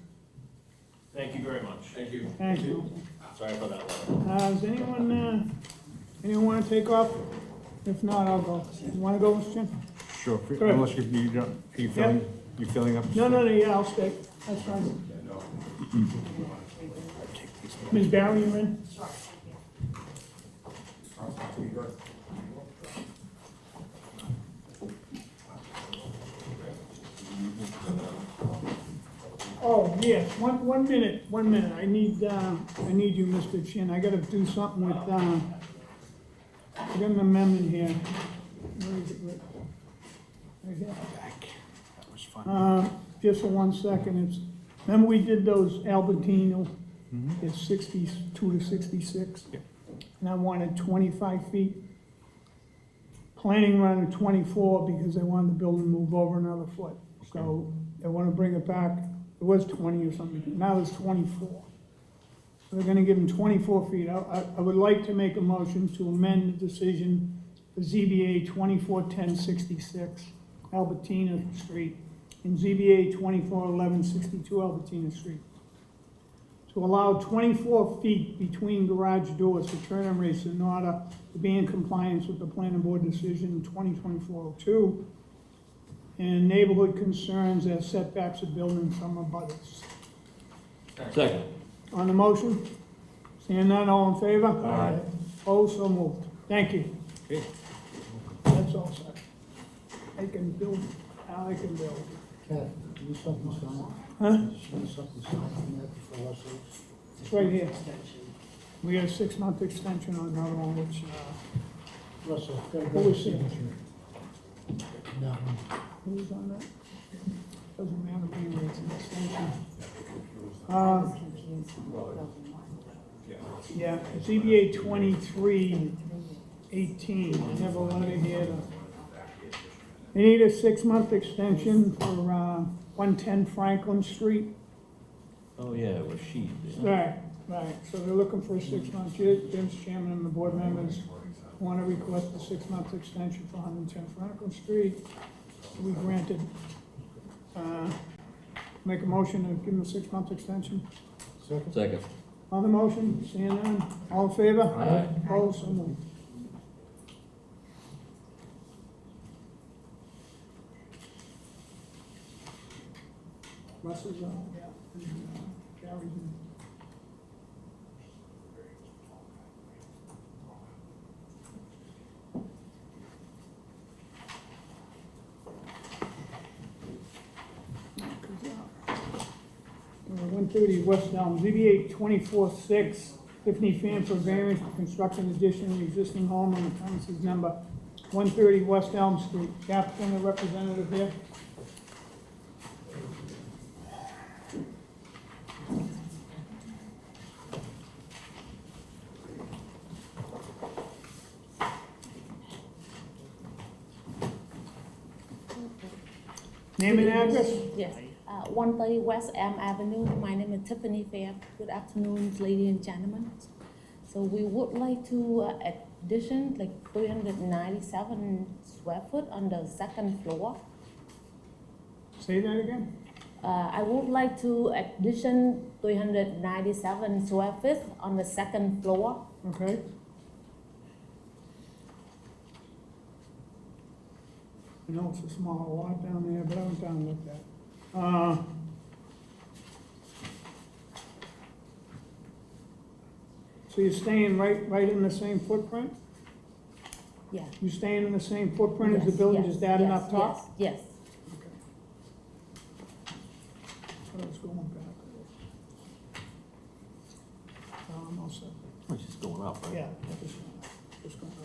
Thank you very much. Thank you. Thank you. Sorry for that letter. Does anyone want to take off? If not, I'll go. You want to go, Mr. Chen? Sure, Go ahead. unless you don't, you filling up? No, yeah, I'll stay. That's fine. Ms. Barry, you in? Oh, yes, one minute. I need you, Mr. Chin. I gotta do something with, I got an amendment here. Where is it, Rick? Right here. That was fun. Just for 1 second, remember we did those Albertino? It's 62 to 66? Yep. And I wanted 25 feet. Planning around 24 because they wanted the building to move over another foot. So they want to bring it back, it was 20 or something, now it's 24. So they're gonna give them 24 feet. I would like to make a motion to amend the decision for ZBA 241066 Albertina Street and ZBA 241162 Albertina Street to allow 24 feet between garage doors for turn-on radius in order to be in compliance with the planning board decision 2024-02. and neighborhood concerns as setbacks of building from abutters. Second. On the motion? Seeing none, all in favor? Aye. Opposed, so moved. Thank you. Okay. That's all set. I can build, I can build. Cat, do you something signed? Huh? Show me something signed from that before us. It's right here. We got a 6-month extension on another one, which, Russell, gotta Who go is it? signature. That one. who's on that? Doesn't matter, anyway, it's an extension. Yeah, ZBA 2318, I have a letter here to, they need a 6-month extension for, 110 Franklin Street. Oh, yeah, it was she. Right, right, so they're looking for a 6-month, Jim's chairman and the board members want to request a 6-month extension for 110 Franklin Street. We granted, make a motion to give them a 6-month extension. Second. On the motion, seeing none, all in favor? Aye. Opposed, so moved. Russ is on, yeah, and, Gary's in. One thirty West Elm, ZBA 24-6, Tiffany Fan for variance to construct an addition in the existing home on the premises number 130 West Elm Street. The applicant and representative here. Name and address? Yes, 130 West Elm Avenue. My name is Tiffany Fair. Good afternoon, ladies and gentlemen. So we would like to addition like 397 square foot on the second floor. Say that again? I would like to addition 397 square feet on the second floor. Okay. I know it's a small lot down there, but I went down and looked at it. So you're staying right in the same footprint? Yeah. You staying in the same footprint as the Yes, building, yes, just adding yes, up top? Yes, Okay. So it's going back. I'm all set. It's just going up, right? Yeah, just going up.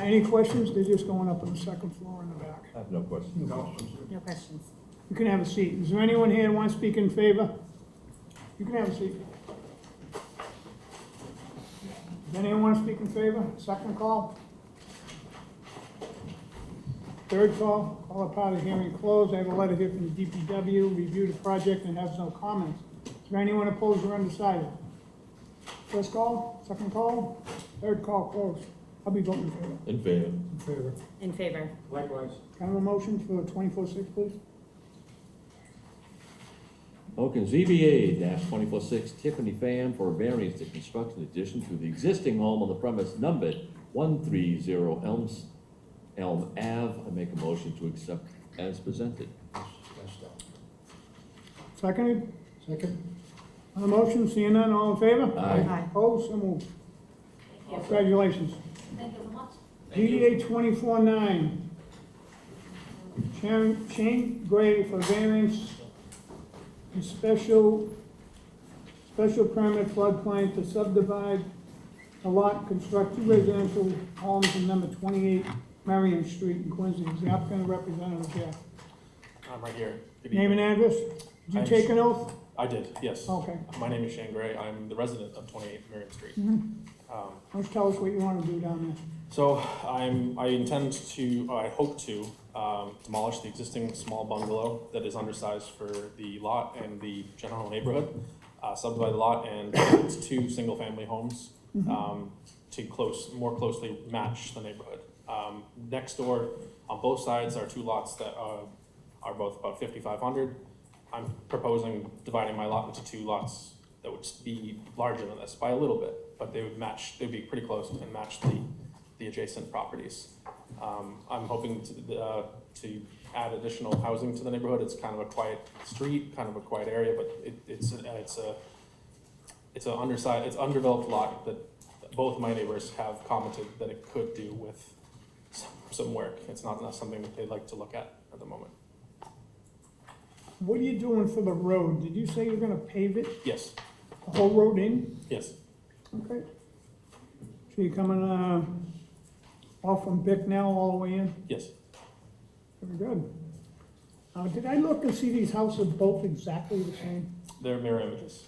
Any questions? They're just going up on the second floor in the back. I have no questions. No questions. You can have a seat. Is there anyone here who wants to speak in favor? You can have a seat. Does anyone want to speak in favor? Second call? Third call? Call a part of hearing closed. I have a letter here from the DPW, reviewed the project and has no comments. Is there anyone opposed or undecided? First call, second call, third call closed. I'll be voting in favor. In favor. In favor. In favor. Likewise. Can I have a motion for 24-6, please? Okay, ZBA -24-6 Tiffany Fan for a variance to construct an addition to the existing home on the premise numbered 130 Elm Ave. I make a motion to accept as presented. Seconded? Second? On the motion, seeing none, all in favor? Aye. Opposed, so moved. Congratulations. Thank you so much. DDA 24-9. Shane Gray for variance and special permit floodplain to subdivide a lot, construct 2 residential homes in number 28 Marion Street in Quincy. Is the applicant representative here? I'm right here. Good Name and evening. address? Did you take an oath? I did, yes. Okay. My name is Shane Gray. I'm the resident of 28 Miriam Street. Why don't you tell us what you want to do down there? So I intend to, I hope to, demolish the existing small bungalow that is undersized for the lot and the general neighborhood, subdivide the lot and build 2 single-family homes to more closely match the neighborhood. Next door, on both sides, are 2 lots that are both about 5,500. I'm proposing dividing my lot into 2 lots that would be larger than this by a little bit, but they would match, they'd be pretty close and match the adjacent properties. I'm hoping to add additional housing to the neighborhood. It's kind of a quiet street, kind of a quiet area, but it's undeveloped lot that both my neighbors have commented that it could do with some work. It's not something that they'd like to look at the moment. What are you doing for the road? Did you say you're gonna pave it, Yes, the whole road in? yes. Okay. So you're coming, off from Bicknell all the way in? Yes. Very good. Did I look and see these houses both exactly the same, They're mirror images.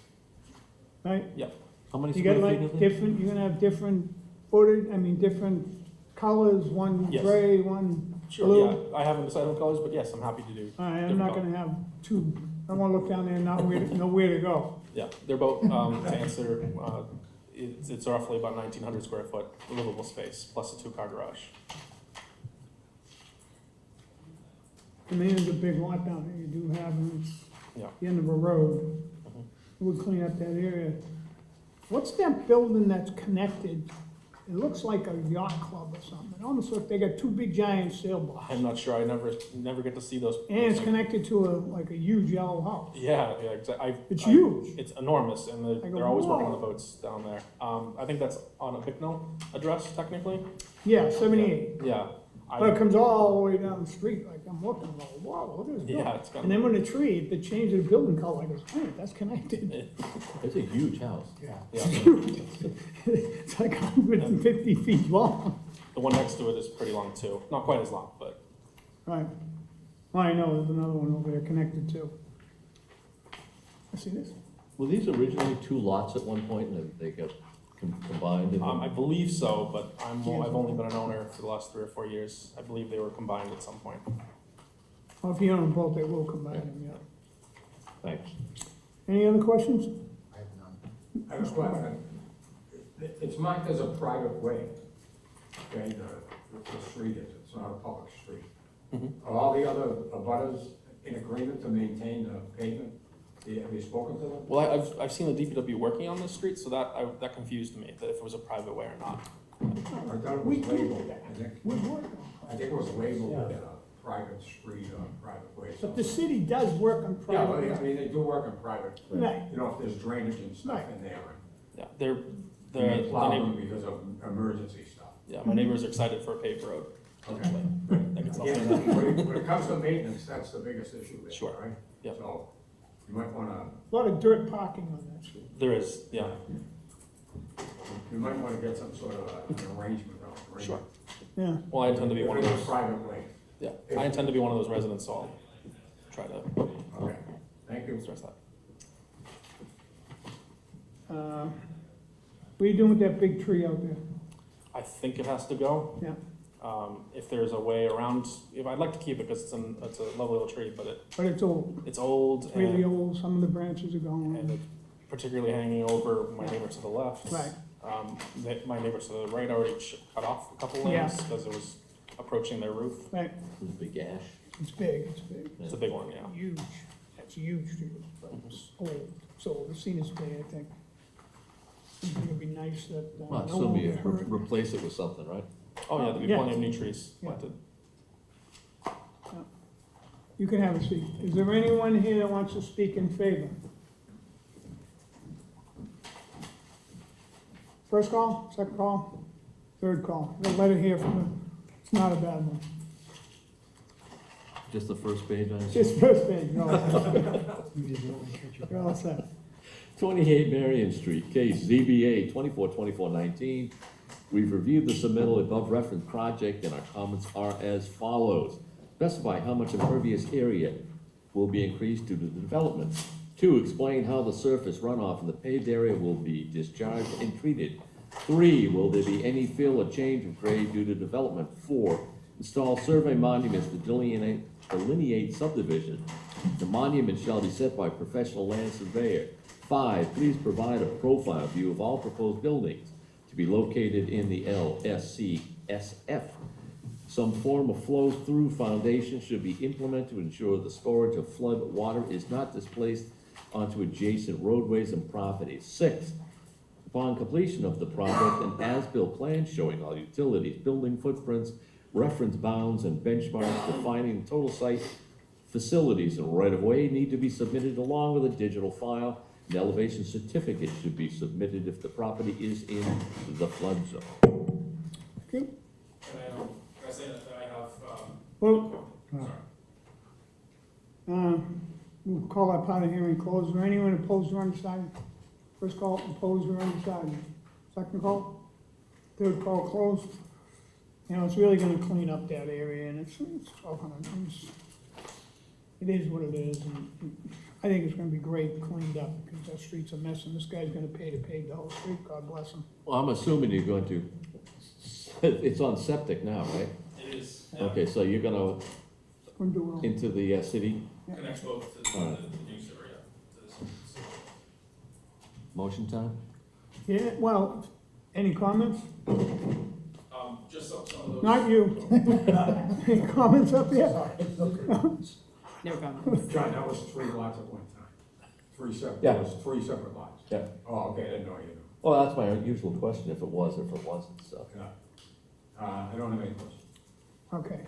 right? Yep. How many You square got feet is like it? different, you're gonna have different footage, different colors, one Yes. gray, one Sure, blue? yeah. I haven't decided on colors, but yes, I'm happy to do. All right, I'm different not colors. gonna have two, I don't wanna look down there and not know where to go. Yeah, they're both, to answer, it's roughly about 1,900 square foot livable space, plus a 2-car garage. There's a big lot down there you do have, and it's Yeah. the end of a road. We'll clean up that area. What's that building that's connected? It looks like a yacht club or something. It almost looks, they got two big giant sailboats. I'm not sure, I never get to see those. And it's connected to like a huge yellow house. Yeah, yeah, exactly. It's huge. It's enormous, and I go, they're always working on "Whoa." the boats down there. I think that's on a Bicknell address, technically. Yeah, 78. Yeah. But it comes all the way down the street, like I'm looking, I'm like, wow, look at this building. Yeah, it's kind And then when the tree, they changed the building color, I go, hey, that's connected. It's a huge house. Yeah. It's like 150 feet long. The one next to it is pretty long too. Not quite as long, but Right. Well, I know, there's another one over there connected too. I see this. Were these originally 2 lots at one point and they got combined? into- I believe so, but I've only been an owner for the last 3 or 4 years. I believe they were combined at some point. Well, if you own them both, they will combine them, yeah. Thanks. Any other questions? I have none. I have a question. It's marked as a private way, okay, the street is, it's not a public street. Are all the other abutters in agreement to maintain the pavement? Have you spoken to them? Well, I've seen the DPW working on this street, so that confused me, that if it was a private way or not. I thought it was labeled, I think it was labeled as a private street or private way. But the city does work on Yeah, well, private. I mean, they do work on private, Right. you know, if there's drainage and stuff Right. in there. Yeah, They the plow neighbor, them because of emergency stuff. yeah, my neighbors are excited for a paved road. Okay. That gets all- Again, when it comes to maintenance, that's the biggest issue there, Sure. right? Yeah. So, you might wanna, A lot of dirt parking on that street. There is, yeah, you might wanna get some sort of an arrangement, right? sure. Yeah. Well, I intend to be one of If it's those, a private way. yeah, I intend to be one of those residents, so I'll try to Okay, thank you. stress that. What are you doing with that big tree out there? I think it has to go. Yeah. If there's a way around, I'd like to keep it because it's a lovely little tree, but But it's old, it's old really and old, some of the branches are and gone. it's particularly hanging over my neighbor to the left. Right. My neighbor to the right already cut off a couple Yeah. limbs because it was approaching their roof. Right, Big ash. it's big, it's big. It's a big one, yeah. Huge, that's a huge tree, but it's old, so the scene is big, I think. I think it'd be nice that, Well, it'd no still one be, will get hurt. replace it with something, right? Oh, yeah, there'll be Yeah. plenty of new trees Yeah. planted. You can have a seat. Is there anyone here that wants to speak in favor? First call, second call, third call. Got a letter here from the, it's not a bad one. Just the first page on it? Just first page, no. You're all set. 28 Marion Street, case ZBA 242419. We've reviewed the submittal above referenced project and our comments are as follows. Specify how much impervious area will be increased due to the development. 2, explain how the surface runoff in the paved area will be discharged and treated. 3, will there be any fill or change of grade due to development? 4, install survey monuments to delineate subdivision. The monument shall be set by professional land surveyor. 5, please provide a profile view of all proposed buildings to be located in the LSCSF. Some form of flow-through foundation should be implemented to ensure the storage of flood water is not displaced onto adjacent roadways and properties. 6, upon completion of the project, an as-built plan showing all utilities, building footprints, reference bounds and benchmarks defining total site facilities and right-of-way need to be submitted along with a digital file. An elevation certificate should be submitted if the property is in the flood zone. Okay, And can I say that I have, well, sorry. we'll call that part of the hearing closed. Is there anyone opposed or undecided? First call, opposed or undecided. Second call, third call closed. You know, it's really gonna clean up that area, and it's 1,200 homes. It is what it is, and I think it's gonna be great cleaned up, because that street's a mess, and this guy's gonna pay to pave the whole street, God bless him. Well, I'm assuming you're going to, it's on septic now, right? It is, Okay, so you're gonna, Gonna do well. into the city, connects both to the, All right. the new sewer, to this. motion time? Yeah, well, any comments? Just some of those. Not you. Any comments up there? No problem. John, that was 3 lots at one time. 3 separate, Yeah. that was 3 separate lots. Yeah. Oh, okay, I didn't know you knew. Well, that's my usual question, if it was or if it wasn't, so. Yeah. I don't have any questions. Okay.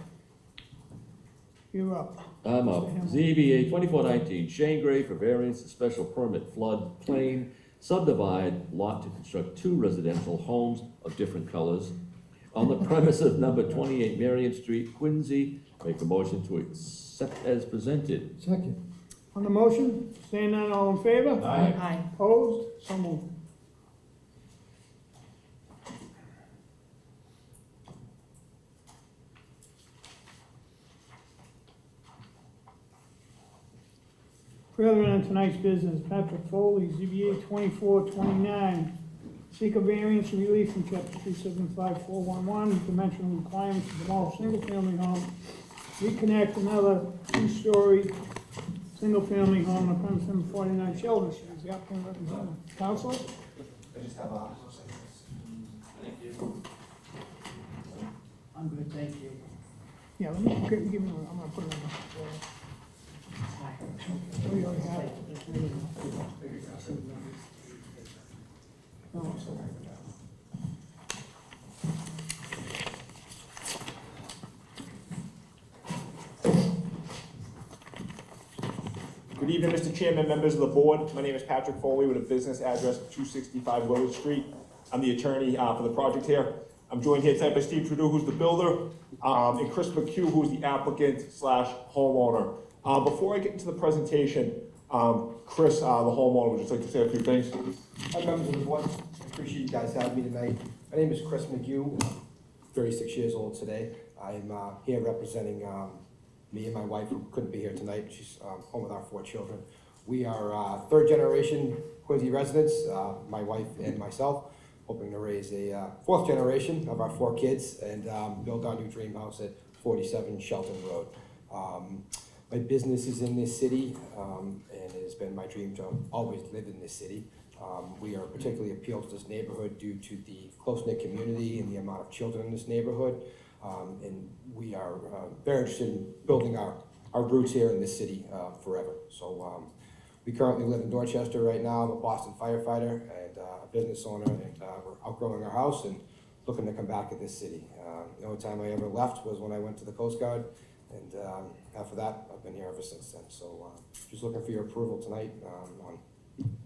You're up. I'm up. ZBA 2419, Shane Gray for variance and special permit flood plain, subdivide lot to construct 2 residential homes of different colors on the premise of number 28 Marion Street, Quincy. Make a motion to accept as presented. Second. On the motion, seeing none, all in favor? Aye. Opposed? So moved. Further on tonight's business, Patrick Foley, ZBA 2429. Seek a variance and relief from chapter 375411, dimensional requirements to demolish single-family home, reconnect another 2-story single-family home on premise number 49 Sheldon Street. Is the applicant represented? Counselor? I just have a. Thank you. I'm good, thank you. Yeah, let me, give me one, I'm gonna put it on the floor. Oh, you already have it. Oh, sorry. Good evening, Mr. Chairman, members of the board. My name is Patrick Foley with a business address of 265 Willard Street. I'm the attorney for the project here. I'm joined here tonight by Steve Trudeau, who's the builder, and Chris McHugh, who's the applicant / homeowner. Before I get into the presentation, Chris, the homeowner, would just like to say a few things. Hi, members of the board. Appreciate you guys having me tonight. My name is Chris McHugh, 36 years old today. I'm here representing me and my wife, who couldn't be here tonight. She's home with our 4 children. We are 3rd generation Quincy residents, my wife and myself, hoping to raise a 4th generation of our 4 kids and build our new dream house at 47 Shelton Road. My business is in this city, and it has been my dream to always live in this city. We are particularly appealed to this neighborhood due to the close-knit community and the amount of children in this neighborhood. And we are very interested in building our roots here in this city forever. So we currently live in Dorchester right now. I'm a Boston firefighter and a business owner, and we're outgrowing our house and looking to come back to this city. The only time I ever left was when I went to the Coast Guard, and after that, I've been here ever since then. So just looking for your approval tonight on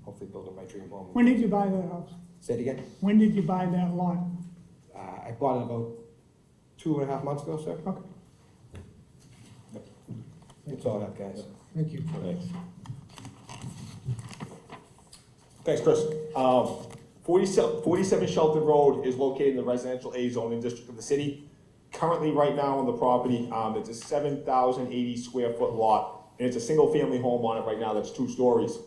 hopefully building my dream home. When did you buy that house? Say it again? When did you buy that lot? I bought it about 2.5 months ago, sir. Okay. That's all I have, guys. Thank you. Thanks. Thanks, Chris. 47 Shelton Road is located in the residential A zoning district of the city. Currently, right now on the property, it's a 7,080 square foot lot, and it's a single family home on it right now that's 2 stories.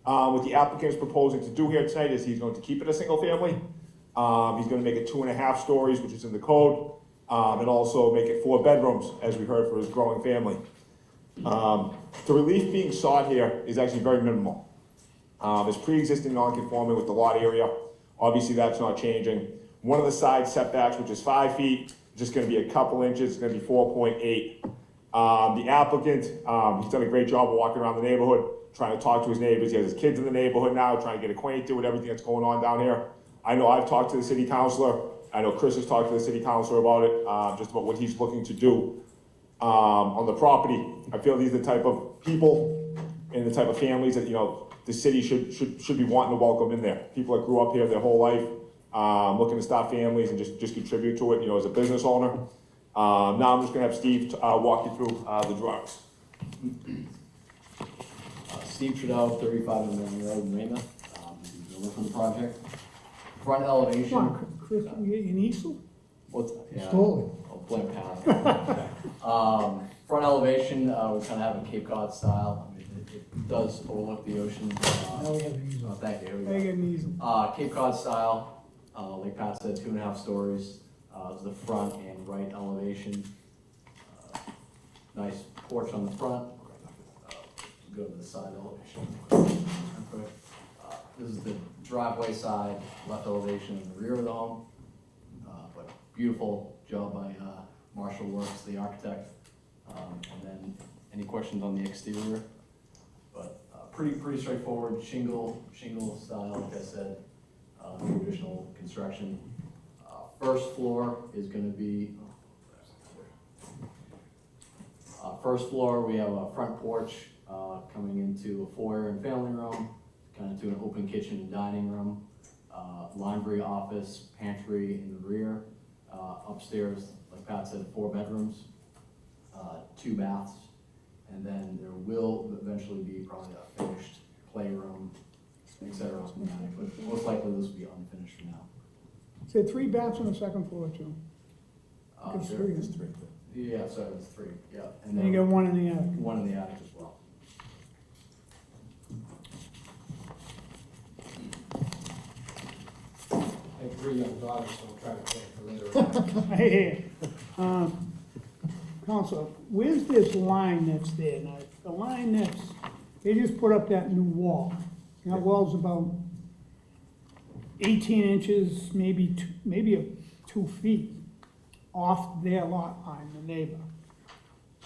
What the applicant is proposing to do here tonight is he's going to keep it a single family. He's going to make it 2.5 stories, which is in the code, and also make it 4 bedrooms, as we heard, for his growing family. The relief being sought here is actually very minimal. It's pre-existing non-conforming with the lot area. Obviously, that's not changing. One of the side setbacks, which is 5 feet, is just going to be a couple inches. It's going to be 4.8. The applicant, he's done a great job of walking around the neighborhood, trying to talk to his neighbors. He has his kids in the neighborhood now, trying to get acquainted with everything that's going on down here. I know I've talked to the city councilor. I know Chris has talked to the city councilor about it, just about what he's looking to do on the property. I feel these are the type of people and the type of families that, you know, the city should be wanting to welcome in there. People that grew up here their whole life, looking to start families and just contribute to it, you know, as a business owner. Now I'm just gonna have Steve walk you through the drawings. Steve Trudeau, 35 Millennium Road in Weymouth, builder for the project. Front elevation. Come on, Chris, can you get your easel? What's, yeah, Stolen. I'll play past. Front elevation, we kind of have a Cape Cod style. I mean, it does overlook the ocean. Now we have an easel. Thank you. Here we Now you go. get an easel. Cape Cod style, like Pat said, 2.5 stories. Is the front and right elevation. Nice porch on the front. Go to the side elevation. This is the driveway side, left elevation in the rear of the home. But beautiful job by Marshall Works, the architect. And then any questions on the exterior? But pretty straightforward, shingle style, like I said, traditional construction. First floor is going to be, first floor we have a front porch coming into a foyer and family room, kind of to an open kitchen and dining room, laundry office, pantry in the rear. Upstairs, like Pat said, 4 bedrooms, 2 baths, and then there will eventually be probably a finished playroom, etc. But most likely this will be unfinished for now. Say 3 baths on the second floor too. It's There 3. is 3. Yeah, sorry, it's 3, yeah. And you got 1 in the attic. 1 in the attic as well. I have 3 young daughters, so I'm trying to think for later. Hey, Counselor, where's this line that's there now? The line that's, they just put up that new wall. That wall's about 18 inches, maybe 2 feet off their lot line, the neighbor.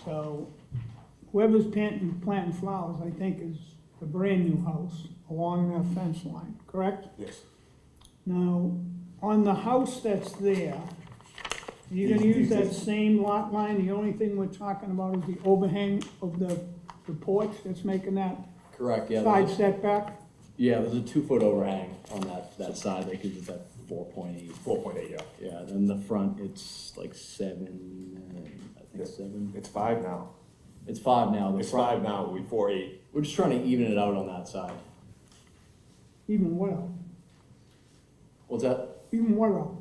So whoever's planting flowers, I think, is the brand-new house along that fence line, correct? Yes. Now, on the house that's there, you're gonna use that same lot line? The only thing we're talking about is the overhang of the porch that's making that Correct, yeah. side setback? Yeah, there's a 2-foot overhang on that side, that gives it that 4.8. 4.8, yeah. Yeah, then the front, it's like 7, I think 7. It's 5 now. It's 5 now. The It's front- 5 now, we 4.8. We're just trying to even it out on that side. Even what else? What's that? Even what else?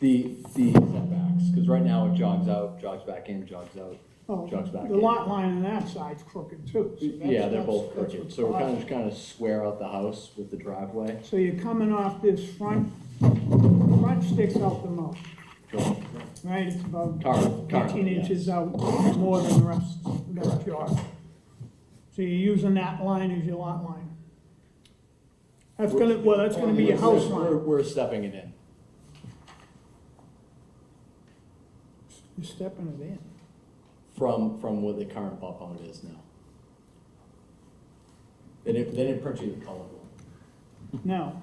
The setbacks, because right now it jogs out, jogs back in, jogs out, Oh, jogs back in. the lot line on that side's crooked too. so that's- Yeah, they're that's- both that's crooked, what's so we're kind causing of square out the house with the driveway. So you're coming off this front sticks out the most, Sure. right? It's about Currently, 18 yes. inches out more than the rest of that yard. So you're using that line as your lot line. That's gonna be your house line. We're stepping it in. You're stepping it in. From where the current bump out is now. They didn't print you the color one. Now,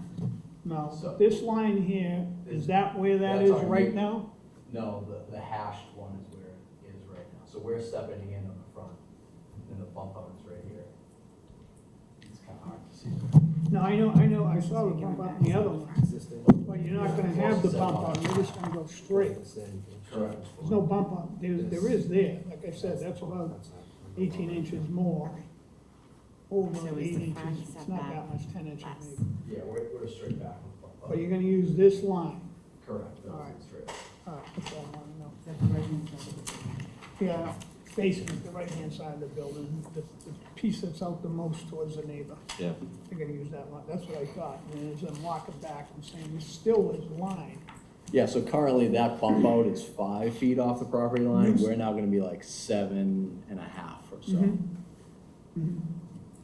So- this line here, is that where that That's is our right new- now? No, the hashed one is where it is right now. So we're stepping in on the front, and the bump out is right here. It's kind of hard to see. No, I know, I saw the bump out in the other one. But you're not gonna have the bump out, you're just gonna go straight. Correct. There's no bump out, there is there, like I said, that's about 18 inches more. Over So is 8 the inches, front it's not setback that much, 10 inches less? maybe. Yeah, we're straight back with bump out. But you're gonna use this line. Correct, All right. that's straight. All right, that's all I wanna know. Yeah, facing the right-hand side of the building, the piece that's out the most towards the neighbor. Yeah. They're gonna use that line, that's what I thought, and as I'm walking back and saying, this still is line. Yeah, so currently that bump out is 5 feet off the property line. We're now gonna be like 7.5 or so.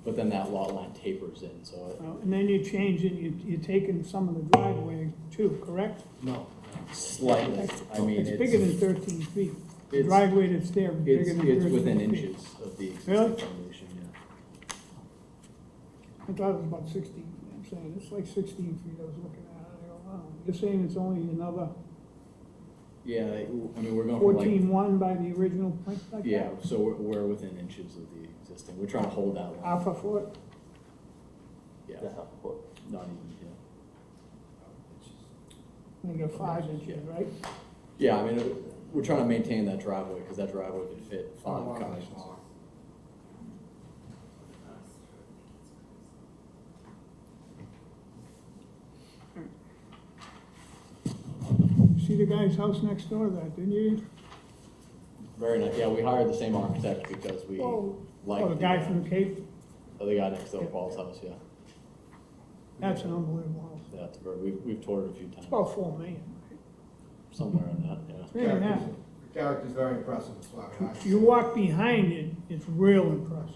But then that lot line tapers in, so. And then you're changing, you're taking some of the driveway too, correct? No. Slightly, I mean, It's bigger than 13 feet. The it's- driveway that's there is bigger than 13 feet. It's within inches of the existing Really? foundation, yeah. I thought it was about 16, I'm saying, it's like 16 feet I was looking at, I go, wow, you're saying it's only another Yeah, I mean, we're going from like, 14.1 by the original plan, like that? yeah, so we're within inches of the existing. We're trying to hold that one. Half a foot? Yeah, not even, yeah. You got 5 inches, right? Yeah, I mean, we're trying to maintain that driveway, because that driveway could fit 5 Oh, wow, cars. that's smaller. See the guy's house next door to that, didn't you? Very nice, yeah, we hired the same architect because we Oh, like. the guy from the Cape? Oh, the guy next door, Paul's house, yeah. That's an unbelievable house. Yeah, it's very, we've toured it a few times, It's about 4 million, somewhere in that, yeah. right? 3.5. The character's very impressive, that's why we hired him. You walk behind it, it's real impressive.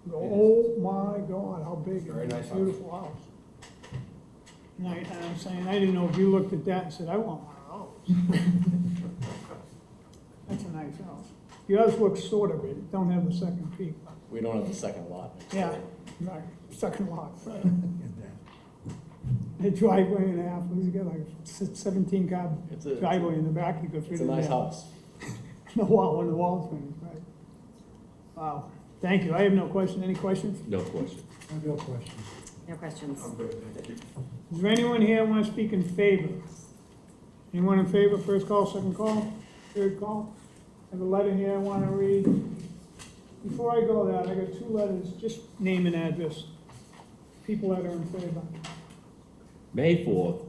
You go, oh my God, how big it is. Very nice house. Beautiful house. And I'm saying, I didn't know if you looked at that and said, I want one of those. That's a nice house. Yours looks sort of it, don't have the second peak. We don't have the second lot next door. Yeah, right, second lot. The driveway and a half, he's got like a 17 car It's a- driveway in the back, you could fit It's a in nice there. house. The wall, when the wall's finished, right. Wow, thank you, I have no question, any questions? No question. No question. No questions. I'm good, thank you. Is there anyone here want to speak in favor? Anyone in favor, first call, second call, third call? I have a letter here I want to read. Before I go there, I got 2 letters, just name and address, people that are in favor. May 4th,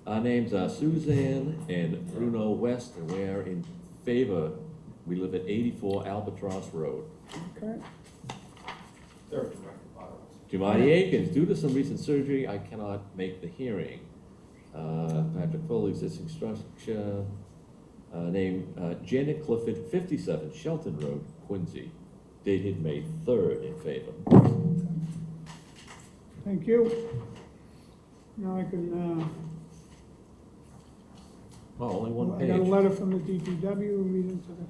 our names are Suzanne and Bruno West, and we're in favor. We live at 84 Albatross Road. Okay, Third director, by the way. Jumani Akins, due to some recent surgery, I cannot make the hearing. Patrick Foley, existing structure, name Janet Clifford, 57 Shelton Road, Quincy, dated May 3rd, in favor. thank you. Now I can, Oh, only one I got a page. letter from the DPW, read into the,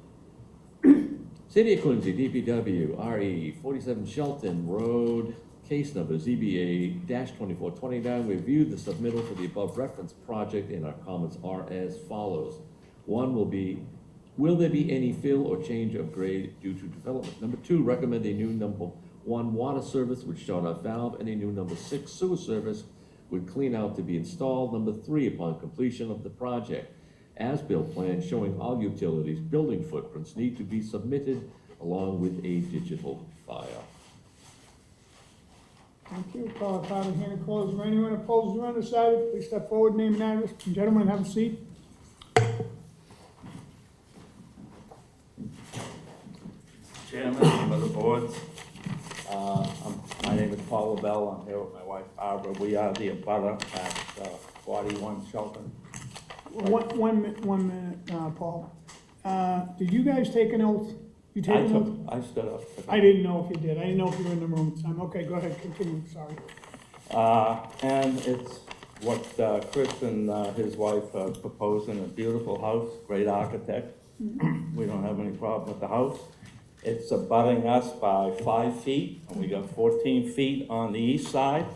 City of Quincy, DPW, RE, 47 Shelton Road, case number ZBA-2429. We reviewed the submittal for the above referenced project, and our comments are as follows. One will be, will there be any fill or change of grade due to development? Number 2, recommend a new number 1 water service with shut-off valve, and a new number 6 sewer service with clean-out to be installed. Number 3, upon completion of the project, as-built plan showing all utilities, building footprints need to be submitted along with a digital file. thank you. Call it out of here and close. Is there anyone opposed or undecided? Please step forward, name and address. Gentlemen, have a seat. Chairman, member of the board, my name is Paul LaBelle, I'm here with my wife Barbara, we are the abutter at 41 Shelton. One minute, Paul. Did you guys take an oath? You take an oath? I stood up. I didn't know if you did. I didn't know if you were in the room at the time. Okay, go ahead, continue, sorry. And it's what Chris and his wife are proposing, a beautiful house, great architect. We don't have any problem with the house. It's abutting us by 5 feet, and we got 14 feet on the east side,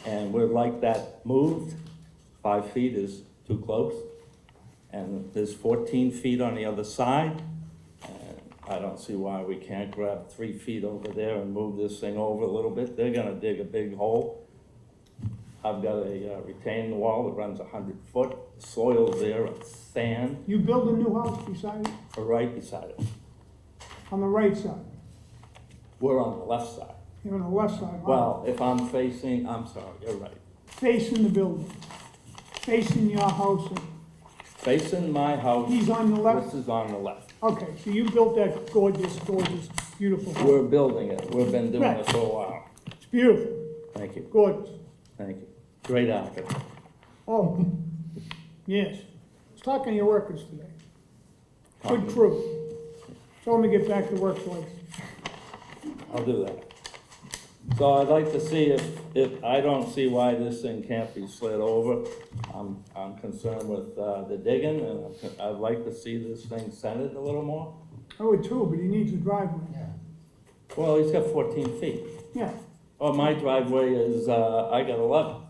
and we'd like that moved. 5 feet is too close. And there's 14 feet on the other side, and I don't see why we can't grab 3 feet over there and move this thing over a little bit. They're gonna dig a big hole. I've got a retaining wall that runs 100 foot, soil's there, it's sand, You build a new house beside it, right beside it. on the right side. We're on the left side. You're on the left side, huh? Well, if I'm facing, I'm sorry, you're right. Facing the building, facing your house. Facing my house. He's on the left? This is on the left. Okay, so you built that gorgeous, gorgeous, beautiful house. We're building it. We've been doing Right. this for a while. It's beautiful, Thank you. gorgeous. Thank you. Great architect. Oh, yes. Let's talk to your workers today. Good Talking- crew. Tell them to get back to work, please. I'll do that. So I'd like to see if, I don't see why this thing can't be slid over. I'm concerned with the digging, and I'd like to see this thing centered a little more. I would too, but he needs a driveway. Well, he's got 14 feet. Yeah, Oh, my driveway is, I got 11. all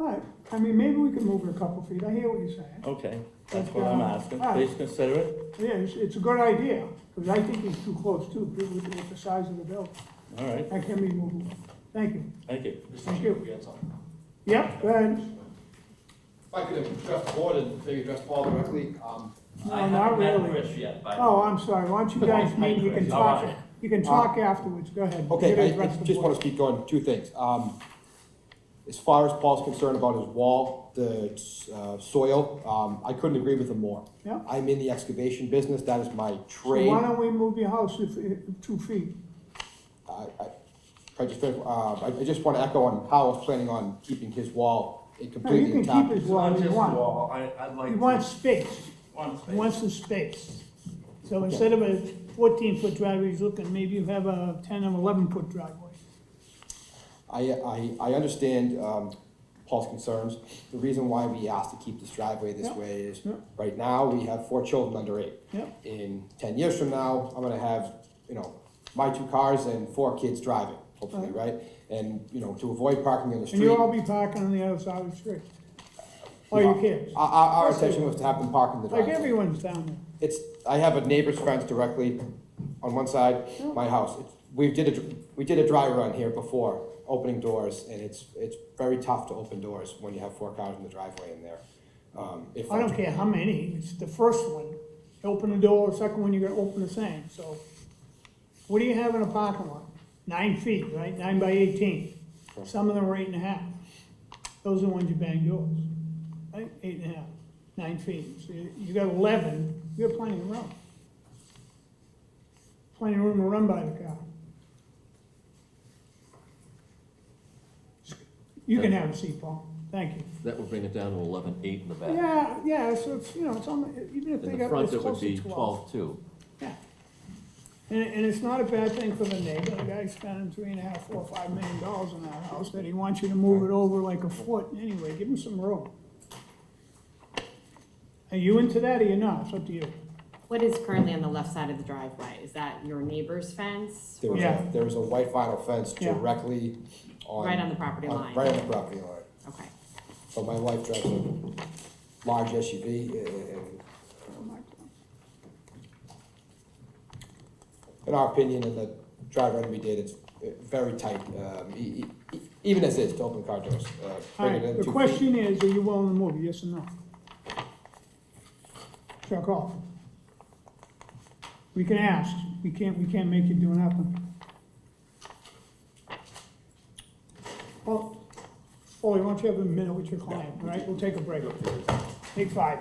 right. I mean, maybe we can move it a couple feet, I hear what you're saying. Okay, that's But, what I'm asking. all right. Please consider it. Yeah, it's a good idea, because I think it's too close too, with the size of the building. All right, That can be moved. Thank you. thank you. Thank you. Yep, go ahead. If I could address the board and maybe address Paul directly, No, not really. Oh, I'm sorry, why don't you guys meet, you can talk, you can talk afterwards, go ahead. Okay, You're gonna I address the just board. want to speak on two things. As far as Paul's concerned about his wall, the soil, I couldn't agree with him more. Yeah. I'm in the excavation business, that is my So trade. why don't we move your house 2 feet? I just want to echo on Powell's planning on keeping his wall No, you completely can intact. keep his wall if you want. I'd like He wants space. He wants the space. So instead of a 14-foot driveway, he's looking, maybe you have a 10 or 11-foot driveway. I understand Paul's concerns. The reason why we asked to keep this driveway this Yeah. way is, Yeah. right now, we have 4 children under 8. Yeah. In 10 years from now, I'm gonna have, my 2 cars and 4 kids driving, hopefully, right? And, to avoid parking on the And street. you'll all be parking on the other side of the street. Or your kids. Our intention was to have them park in the Like driveway. everyone's down there. I have a neighbor's fence directly on one side, my house. We did a dry run here before, opening doors, and it's very tough to open doors when you have 4 cars in the driveway in there. I don't care how many, it's the first one. You open the door, the second one, you're gonna open the same, so. What do you have in a parking lot? 9 feet, right? 9 by 18. Some of them are 8.5. Those are the ones you bang doors, right? 8.5, 9 feet. So you got 11, you have plenty of room. Plenty of room to run by the car. You can have a seat, Paul. Thank you. That would bring it down to 11.8 in the back. Yeah, so it's, it's on, even if they In the got, front, it's it would close to be 12. 12.2. Yeah. And it's not a bad thing for the neighbor, the guy's spending $3.5, $4, $5 million on that house, that he wants you to move it over like a foot, anyway, give him some room. Are you into that or you're not? It's up to you. What is currently on the left side of the driveway? Is that your neighbor's fence? There was a white vinyl fence Yeah. directly on. Right on the property line. Right on the property line. Okay. But my wife drives a large SUV, and in our opinion, in the dry run we did, it's very tight, even as is, to open car doors. All Bring it right, in the 2 question feet. is, are you willing to move, it, yes or no? Chuck off. We can ask, we can't make you do nothing. Well, why don't you have a minute with your client, all right? We'll take a break. Take 5.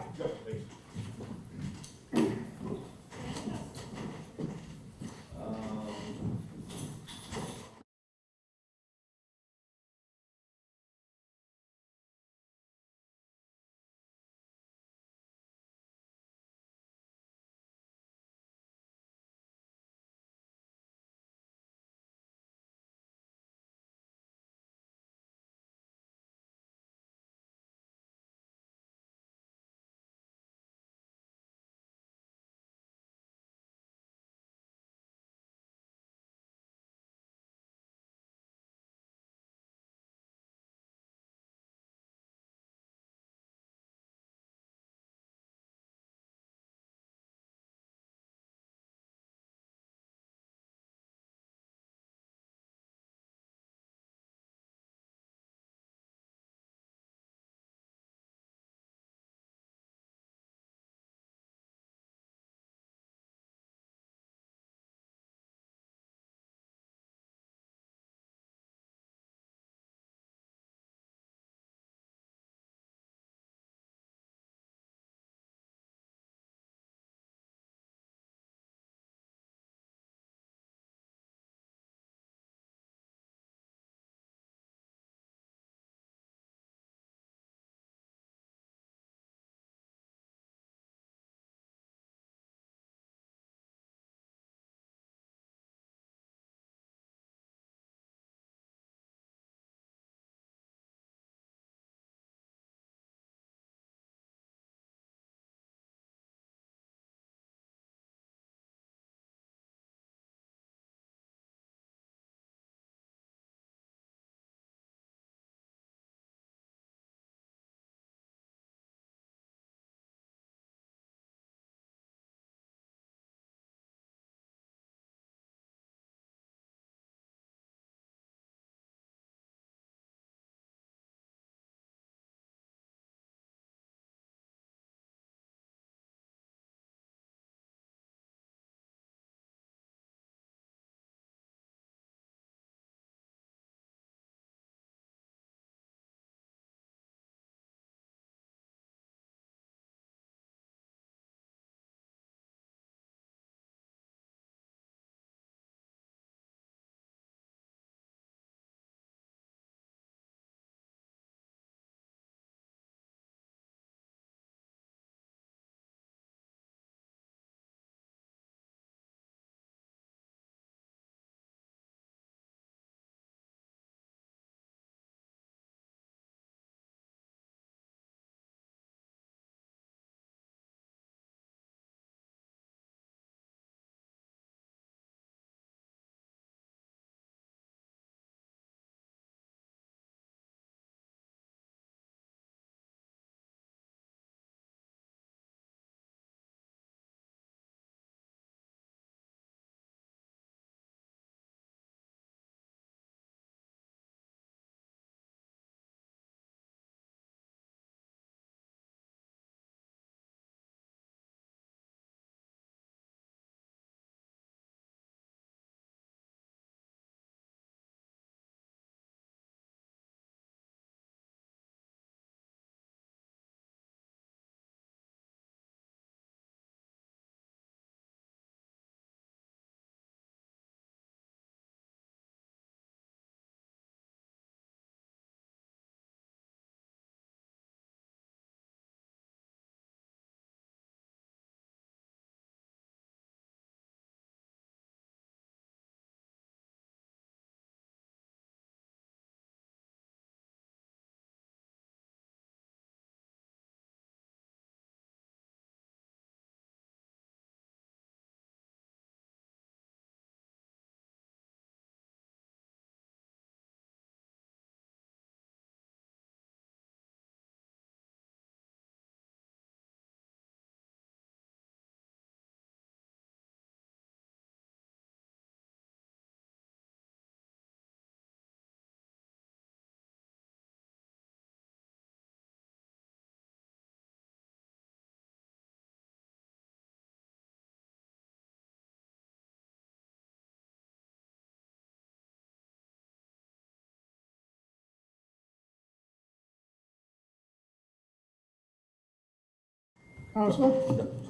Counselor?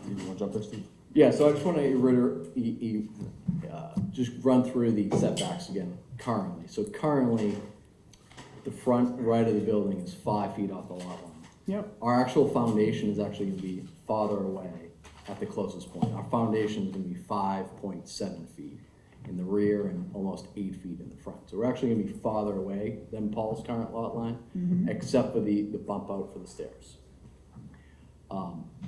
Steve, you wanna jump in, Steve? Yeah, so I just want to just run through the setbacks again currently. So currently, the front right of the building is 5 feet off the lot line. Yep. Our actual foundation is actually gonna be farther away at the closest point. Our foundation is gonna be 5.7 feet in the rear and almost 8 feet in the front. So we're actually gonna be farther away than Paul's current lot line, except for the bump out for the stairs.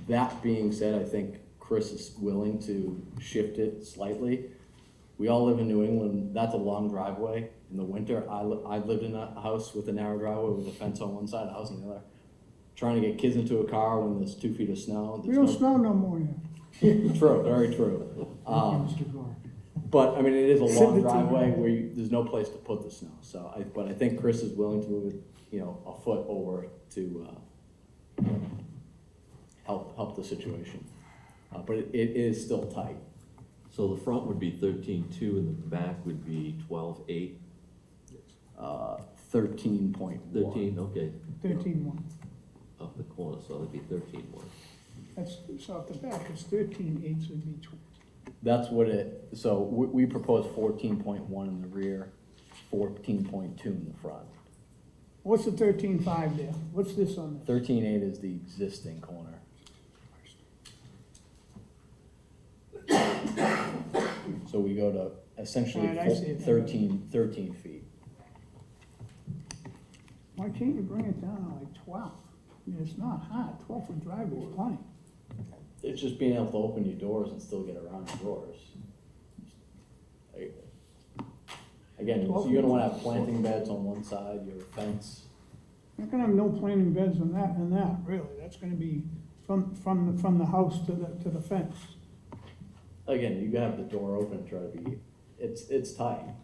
That being said, I think Chris is willing to shift it slightly. We all live in New England, that's a long driveway. In the winter, I've lived in a house with a narrow driveway with a fence on one side, a house on the other. Trying to get kids into a car when there's 2 feet of snow. We don't snow no more here. True, very true. But, I mean, it is a long driveway where there's no place to put the snow, so but I think Chris is willing to move it, a foot over to, help the situation. But it is still tight. So the front would be 13.2 and the back would be 12.8? 13.1. 13, okay. 13.1. Off the corner, so that'd be 13.1. That's, so at the back, it's 13.8, so it'd be That's what so we propose 14.1 in the rear, 14.2 in the front. What's the 13.5 there? What's this on this? 13.8 is the existing corner. So we go to essentially Alright, I see it. 13 feet. Why can't you bring it down to like 12? I mean, it's not hard, 12-foot driveway is plenty. It's just being able to open your doors and still get around your doors. Again, so you're gonna wanna have planting beds on one side, your fence. You're gonna have no planting beds on that and that, really. That's gonna be from the house to the fence. Again, you have the door open and try to be, it's tight.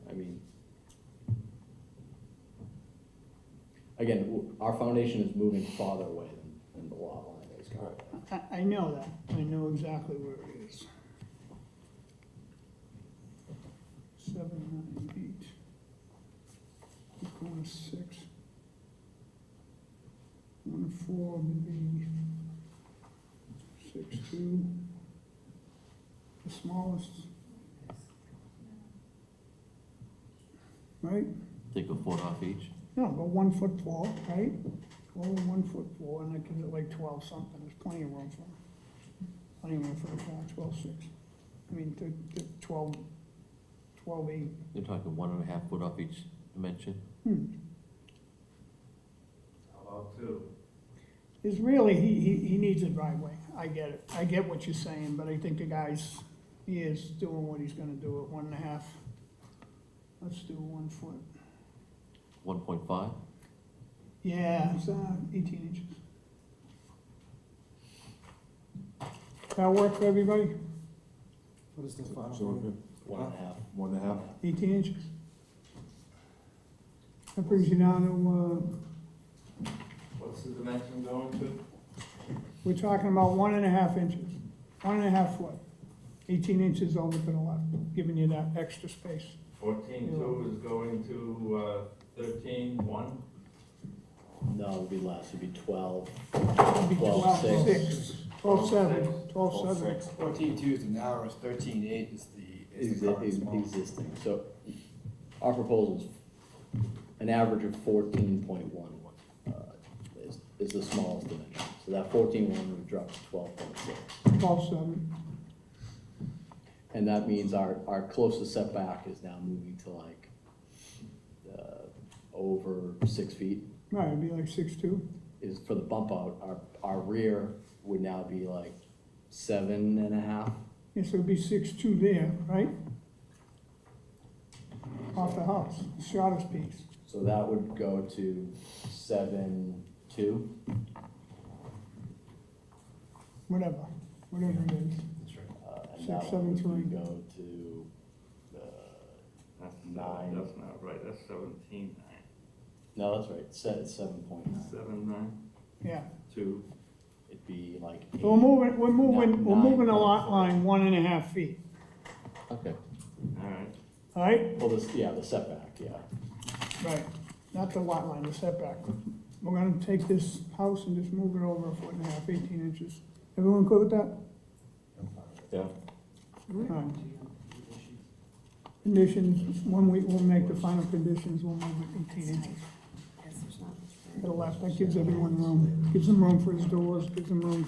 I mean, again, our foundation is moving farther away than the lot line is currently. I know that. I know exactly where it is. 7, 9, 8. Going to 6. 1, 4 would be 6, 2. The smallest. Right? Take a foot off each? No, go 1 foot tall, right? 12, 1 foot 4, and that gives it like 12 something. There's plenty of room for it. Plenty of room for a car, 12.6. I mean, 12, 12.8. You're talking 1.5 foot off each dimension? How about 2? Is really, he needs a driveway. I get it. I get what you're saying, but I think he is doing what he's gonna do at 1.5. Let's do 1 foot. 1.5? Yeah, it's 18 inches. That work for everybody? What is the final? So we're good. 1.5. 1.5. 18 inches. That brings you down to, What's the dimension going to? we're talking about 1.5 inches, 1.5 foot. 18 inches over to the left, giving you that extra space. 14.2 is going to 13.1? No, it would be less, it'd be 12, It'd be 12.6. 12.7, 12.7. 14.2 is the narrowest, 13.8 is the current small. Existing, so our proposal is an average of 14.1 is the smallest dimension. So that 14.1 would drop to 12.6. 12.7. And that means our closest setback is now moving to like, over 6 feet. Right, it'd be like 6.2. Is for the bump out, our rear would now be like 7.5. Yes, it would be 6.2 there, right? Off the house, the shortest piece. So that would go to 7.2. Whatever it is. And that 6, one 7, 3. would go to, That's 9. That's not right, that's 17.9. No, that's right, it's 7.9. 7.9? Yeah. 2. It'd be like. So we're moving the lot 9.5. line 1.5 feet, Okay. All right. all right? Well, the setback, yeah. Right, not the lot line, the setback. We're gonna take this house and just move it over 1.5 foot, 18 inches. Everyone good with that? Yeah. Alright. Conditions, 1 week, we'll make the final conditions, we'll move it 18 inches. To the left, that gives everyone room, gives them room for his doors, gives them room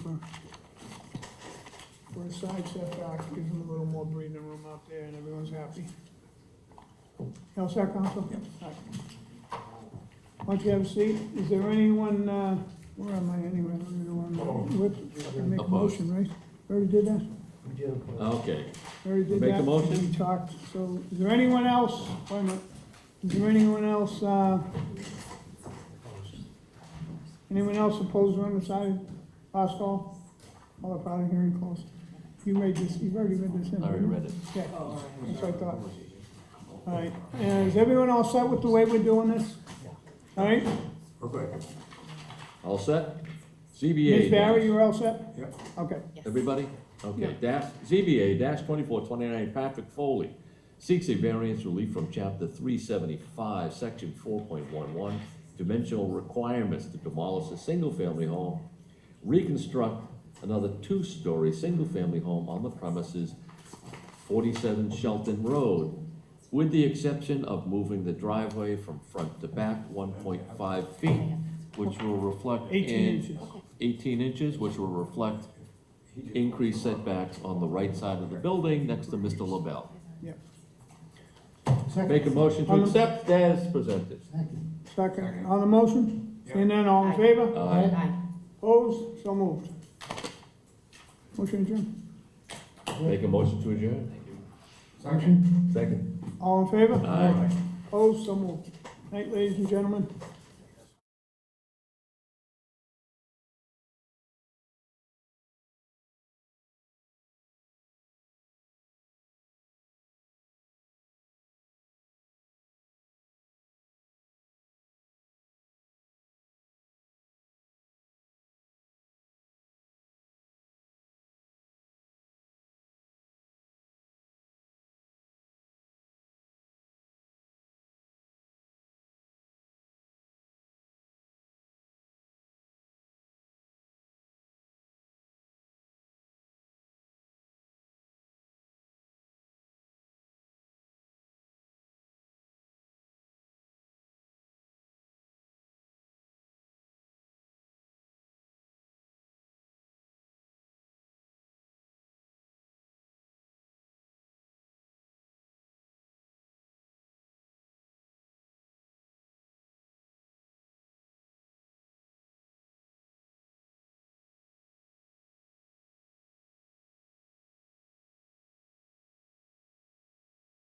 for his side setback, gives them a little more breathing room out there, and everyone's happy. You all set, Council? Yep. Why don't you have a seat? Is there anyone, where am I anyway? I don't even know. I can make a motion, right? Already did that? Okay. Already did Make that. a motion? We talked, so is there anyone else, wait a minute, is there anyone else, anyone else opposed or undecided? Last call? All the public hearing closed. You read this, you've already read this in. I already read it. Yeah, that's what I thought. All right, and is everyone all set with the way we're doing this? All right? All set? ZBA. Ms. Barry, you're all set? Yep. Okay. Everybody? Okay, ZBA 2429 Patrick Foley seeks a variance relief from chapter 375, section 4.11, dimensional requirements to demolish a single-family home, reconstruct another two-story single-family home on the premises 47 Shelton Road, with the exception of moving the driveway from front to back 1.5 feet, which will reflect 18 inches. 18 inches, which will reflect increased setbacks on the right side of the building next to Mr. LaBelle. Yep. Make a motion to accept as presented. Second, on the motion? Seeing none, all in favor? Aye. Opposed? So moved. Motion adjourned. Make a motion to adjourn. Second. Second. All in favor? Aye. Opposed? So moved. Night, ladies and gentlemen.